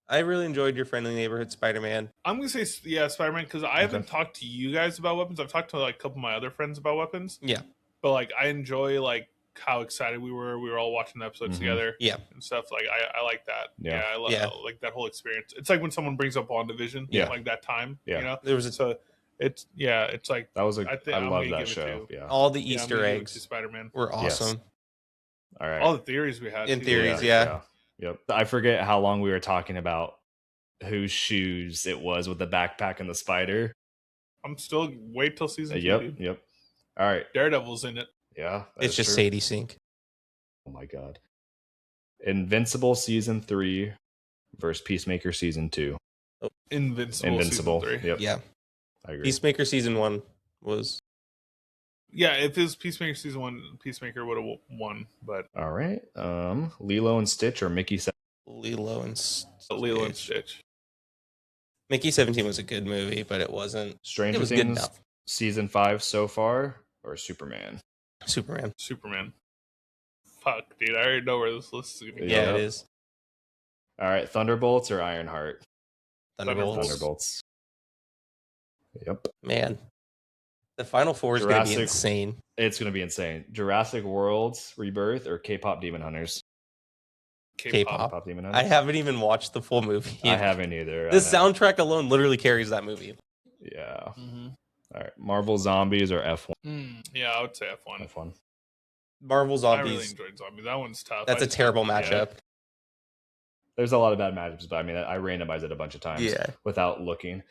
C: I really enjoyed your Friendly Neighborhood Spider-Man.
A: I'm gonna say Spider-Man because I haven't talked to you guys about Weapons. I've talked to like a couple of my other friends about Weapons.
C: Yeah,
A: but like I enjoy like how excited we were. We were all watching the episodes together.
C: Yeah,
A: and stuff. Like I like that.
B: Yeah.
A: I like that whole experience. It's like when someone brings up WandaVision.
B: Yeah.
A: like that time.
B: Yeah.
A: you know,
C: there was
A: it's like
B: that was
A: I
B: love that show. Yeah.
C: all the
A: I'm
C: Easter
A: gonna give it
C: eggs
A: to Spider-Man.
C: were awesome.
B: All right.
A: All the theories we had
C: In
A: too.
C: theories, yeah.
B: Yep. I forget how long we were talking about whose shoes it was with the backpack and the spider.
A: I'm still wait till season 2.
B: Yep.
A: Dude.
B: Yep. All right.
A: Daredevil's in it.
B: Yeah.
C: It's just
B: true.
C: Sadie Sink.
B: Oh my god. Invincible season 3 versus Peacemaker season 2.
A: Invincible. Season 3.
B: Yep.
C: Yeah,
B: I agree.
C: Peacemaker season 1 was.
A: Yeah, if it was Peacemaker season 1, Peacemaker would have won. But
B: All right. Lilo and Stitch or Mickey 17.
C: Lilo and
A: Stitch.
C: Mickey 17 was a good movie, but it wasn't.
B: Stranger
C: It was good
B: Things
C: enough.
B: season 5 so far or Superman?
C: Superman.
A: Fuck, dude. I already know where this list is gonna go.
C: Yeah, it is.
B: All right. Thunderbolts or Ironheart?
C: Thunderbolts.
B: Yep.
C: Man, the Final Four is going to be
B: Jurassic-
C: insane.
B: It's going to be insane. Jurassic World Rebirth or K-pop Demon Hunters?
C: K-pop.
B: K-pop Demon Hunters?
C: I haven't even watched the full movie.
B: I haven't either.
C: The soundtrack alone literally carries that movie.
B: Yeah.
A: Mm-hmm.
B: All right. Marvel Zombies or F1?
A: Yeah, I would say F1.
B: F1.
C: Marvel
A: I really
C: Zombies.
A: enjoyed Zombies. That one's tough.
C: That's a terrible matchup.
B: There's a lot of bad matchups, but I mean, I randomized it a bunch of times
C: Yeah.
B: without looking.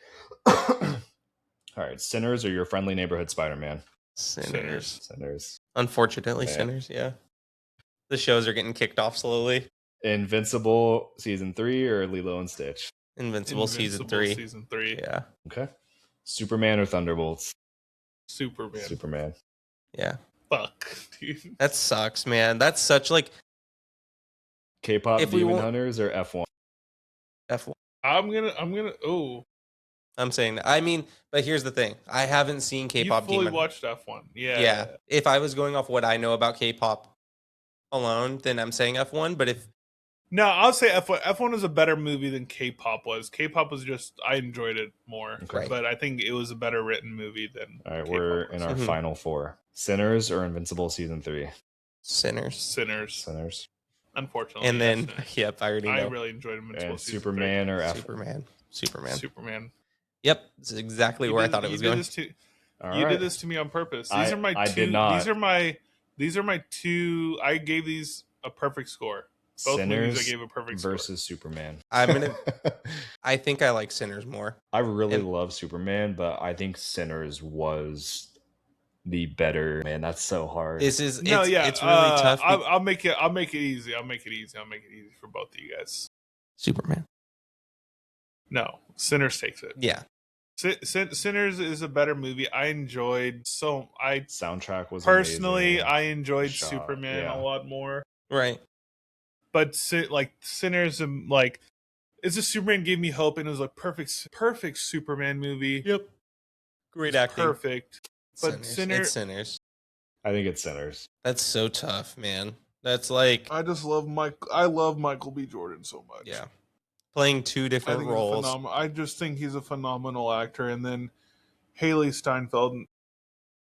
B: All right. Sinners or Your Friendly Neighborhood Spider-Man?
C: Sinners. Unfortunately,
B: Man.
C: Sinners, yeah. The shows are getting kicked off slowly.
B: Invincible season 3 or Lilo and Stitch?
C: Invincible season 3.
A: Season 3.
C: Yeah.
B: Okay. Superman or Thunderbolts?
A: Superman.
C: Yeah.
A: Fuck, dude.
C: That sucks, man. That's such like
B: K-pop
C: If we
B: Demon
C: want-
B: Hunters or F1?
C: F1.
A: I'm gonna. Oh,
C: I'm saying. I mean, but here's the thing. I haven't seen
A: you
C: K-pop
A: fully
C: Demon.
A: watched F1. Yeah.
C: Yeah. If I was going off what I know about K-pop alone, then I'm saying F1. But if
A: No, I'll say F1. F1 was a better movie than K-pop was. K-pop was just I enjoyed it more,
B: Okay.
A: but I think it was a better written movie than.
B: All right,
A: K-pop
B: we're
A: was.
B: in our
C: Mhm.
B: final 4. Sinners or Invincible season 3?
C: Sinners.
A: Sinners. Unfortunately,
C: And then,
A: Sinners.
C: yep, I already know.
A: I really enjoyed Invincible.
B: And
A: season
B: Superman or F1?
C: Superman.
A: 3. Superman.
C: Yep, this is exactly where I thought it was going.
B: All
A: You
B: right.
A: did this to me on purpose. These
B: I-
A: are my
B: I
A: two.
B: did not.
A: These are my two. I gave these a perfect score. Both movies
B: Sinners
A: I gave a perfect
B: versus Superman.
C: I'm gonna. I think I like Sinners more.
B: I really
C: And-
B: love Superman, but I think Sinners was the better. Man, that's so hard.
C: This is
A: score.
C: it's really tough.
A: I'll make it. I'll make it easy. I'll make it easy for both of you guys.
C: Superman.
A: No, Sinners takes it.
C: Yeah,
A: Sinners is a better movie. I enjoyed
B: Soundtrack was
A: personally.
B: amazing.
A: I enjoyed
B: Shot,
A: Superman
B: yeah.
A: a lot more.
C: right.
A: But Sinners, it's a Superman gave me hope, and it was like perfect Superman movie.
C: Yep. Great
A: It's
C: acting.
A: perfect. But
C: It's Sinners.
B: I think it's Sinners.
C: That's so tough, man. That's like
A: I just love I love Michael B. Jordan so much.
C: yeah, playing two
A: I
C: different
A: think
C: roles.
A: I just think he's a phenomenal actor. And then Haley Steinfeld.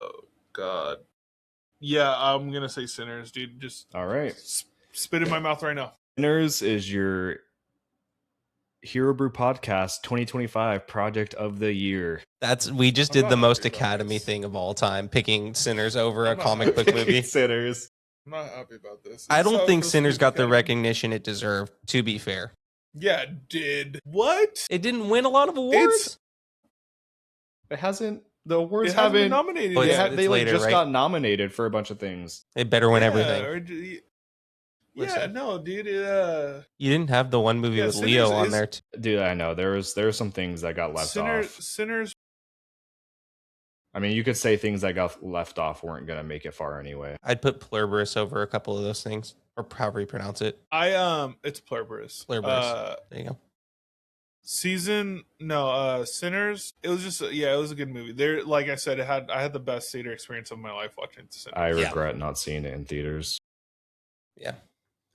A: Oh God. Yeah, I'm gonna say Sinners, dude. Just
B: All right.
A: spit in my mouth right now.
B: Sinners is your Hero Brew Podcast 2025 Project of the Year.
C: We just
A: I'm
C: did
A: not
C: the most
A: happy about
C: Academy
A: this.
C: thing of all time, picking Sinners over a
A: I'm not
C: comic book movie.
B: Sinners.
A: I'm not happy about this.
C: I don't
A: It's
C: think
A: so
C: Sinners got the
A: stupid.
C: recognition it deserved. To be fair,
A: Yeah, it did. What?
C: it didn't win a lot of awards.
B: It hasn't The awards
A: It hasn't been
B: haven't.
A: nominated
C: Oh,
B: They,
C: yeah,
A: yet.
C: it's
B: they like
C: later,
B: just
C: right?
B: got nominated for a bunch of things.
C: It better win everything.
A: Yeah,
C: Listen.
A: no, dude.
C: You didn't have the one movie with Leo on there.
B: Dude, I know there were some things that got left off.
A: Sinners.
B: I mean, you could say things that got left off weren't gonna make it far anyway.
C: I'd put Plurberus over a couple of those things, or however you pronounce it.
A: It's Plurberus.
C: Plurberus. There you go.
A: Sinners. It was just it was a good movie. There, like I said, I had the best theater experience of my life watching Sinners.
B: I regret not seeing it in theaters.
C: Yeah.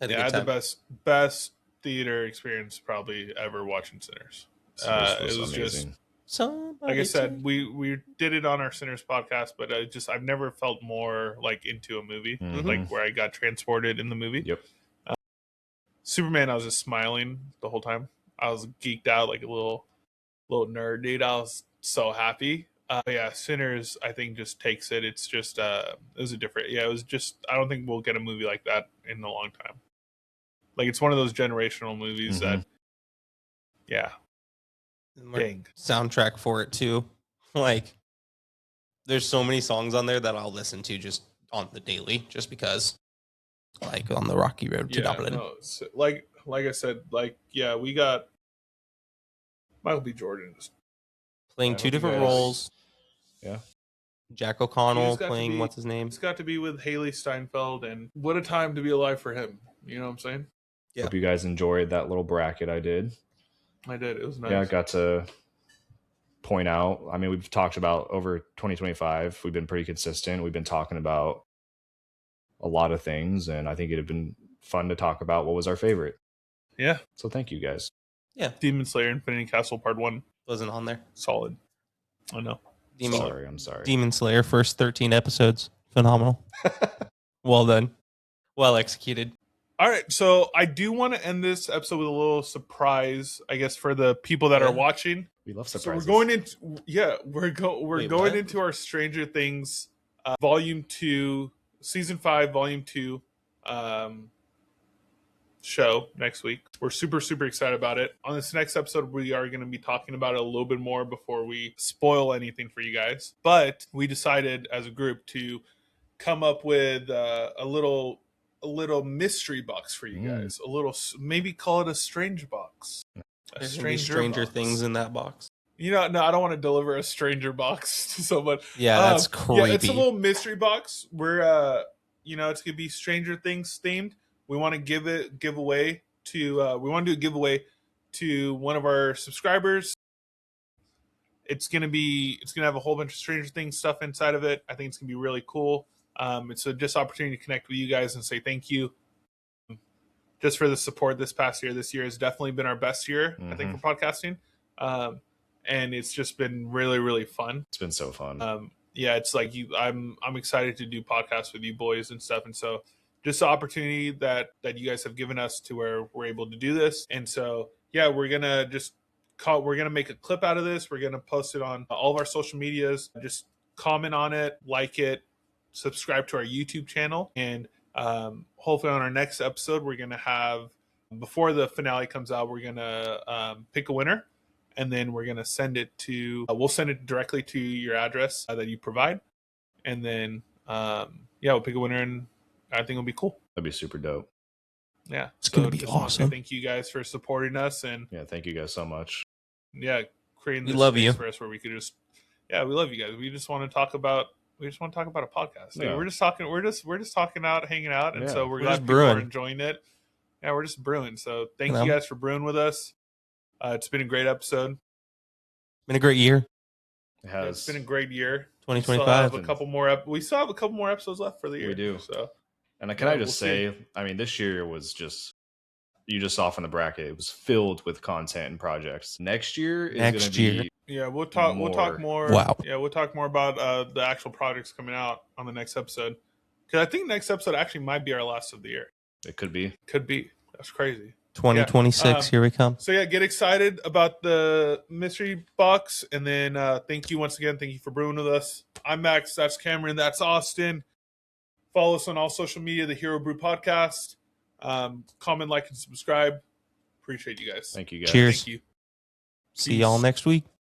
A: I had the best theater experience probably ever watching Sinners. It was
B: amazing.
A: Like I said, we did it on our Sinners podcast, but I've never felt more like into a movie, like where I got transported in the movie.
B: Yep.
A: Superman, I was just smiling the whole time. I was geeked out like a little nerd, dude. I was so happy. Sinners, I think, just takes it. It's just it was a different. Yeah, it was just. I don't think we'll get a movie like that in a long time. Like it's one of those generational movies that. Yeah. Dang.
C: Soundtrack for it too. Like, there's so many songs on there that I'll listen to just on the daily, just because. Like on the Rocky Road to Dublin.
A: No, like I said, we got Michael B. Jordan
C: playing two different roles.
B: Yeah.
C: Jack O'Connell playing what's his name?
A: It's got to be with Haley Steinfeld, and what a time to be alive for him. You know what I'm saying?
B: Yeah. Hope you guys enjoyed that little bracket I did.
A: I did. It was nice.
B: Yeah, I got to point out. I mean, we've talked about over 2025. We've been pretty consistent. We've been talking about a lot of things, and I think it'd have been fun to talk about what was our favorite.
A: Yeah.
B: So thank you guys.
C: Yeah.
A: Demon Slayer Infinity Castle Part 1.
C: Wasn't on there.
A: Solid. I know.
B: I'm sorry.
C: Demon Slayer, first 13 episodes. Phenomenal. Well done. Well executed.
A: All right, so I do want to end this episode with a little surprise, I guess, for the people that are watching.
B: We love surprises.
A: So we're going into our Stranger Things Volume 2, Season 5, Volume 2 show next week. We're super, super excited about it. On this next episode, we are going to be talking about it a little bit more before we spoil anything for you guys. But we decided as a group to come up with a little mystery box for you guys. A little, maybe call it a strange box.
C: Stranger Things in that box.
A: You know, no, I don't want to deliver a stranger box to someone.
C: Yeah, that's creepy.
A: Yeah, it's a little mystery box where, it's going to be Stranger Things themed. We want to do a giveaway to one of our subscribers. It's going to have a whole bunch of Stranger Things stuff inside of it. I think it's going to be really cool. It's just opportunity to connect with you guys and say thank you just for the support this past year. This year has definitely been our best year, I think, for podcasting. And it's just been really, really fun.
B: It's been so fun.
A: It's like I'm excited to do podcasts with you boys and stuff. And so just the opportunity that you guys have given us to where we're able to do this. And so, we're going to make a clip out of this. We're going to post it on all of our social medias. Just comment on it, like it, subscribe to our YouTube channel. And hopefully on our next episode, we're going to have, before the finale comes out, we're going to pick a winner. And then we're going to send it we'll send it directly to your address that you provide. And then, we'll pick a winner, and I think it'll be cool.
B: That'd be super dope.
A: Yeah.
C: It's going to be awesome.
A: Thank you guys for supporting us. And
B: thank you guys so much.
A: Creating this space for us where we could just, we love you guys. We just want to talk about a podcast.
B: Yeah.
A: We're just talking out, hanging out. And so we're glad people
C: brewing.
A: are enjoying it. Yeah, we're just brewing. So thank you guys for brewing with us. It's been a great episode.
C: Been a great year.
B: It has.
A: It's been a great year.
C: 2025.
A: We still have a couple more episodes left for the year.
B: We do.
A: So,
B: and I just say, I mean, this year was just, you just saw from the bracket, it was filled with content and projects. Next year is going to be.
A: Yeah, we'll talk more.
C: Wow.
A: Yeah, we'll talk more about the actual projects coming out on the next episode. Because I think next episode actually might be our last of the year.
B: It could be.
A: That's crazy.
C: 2026, here we come.
A: So get excited about the mystery box. And then thank you once again. Thank you for brewing with us. I'm Max. That's Cameron. That's Austin. Follow us on all social media, the Hero Brew Podcast. Comment, like, and subscribe. Appreciate you guys.
B: Thank you guys.
C: Cheers.
A: Thank you.
C: See y'all next week.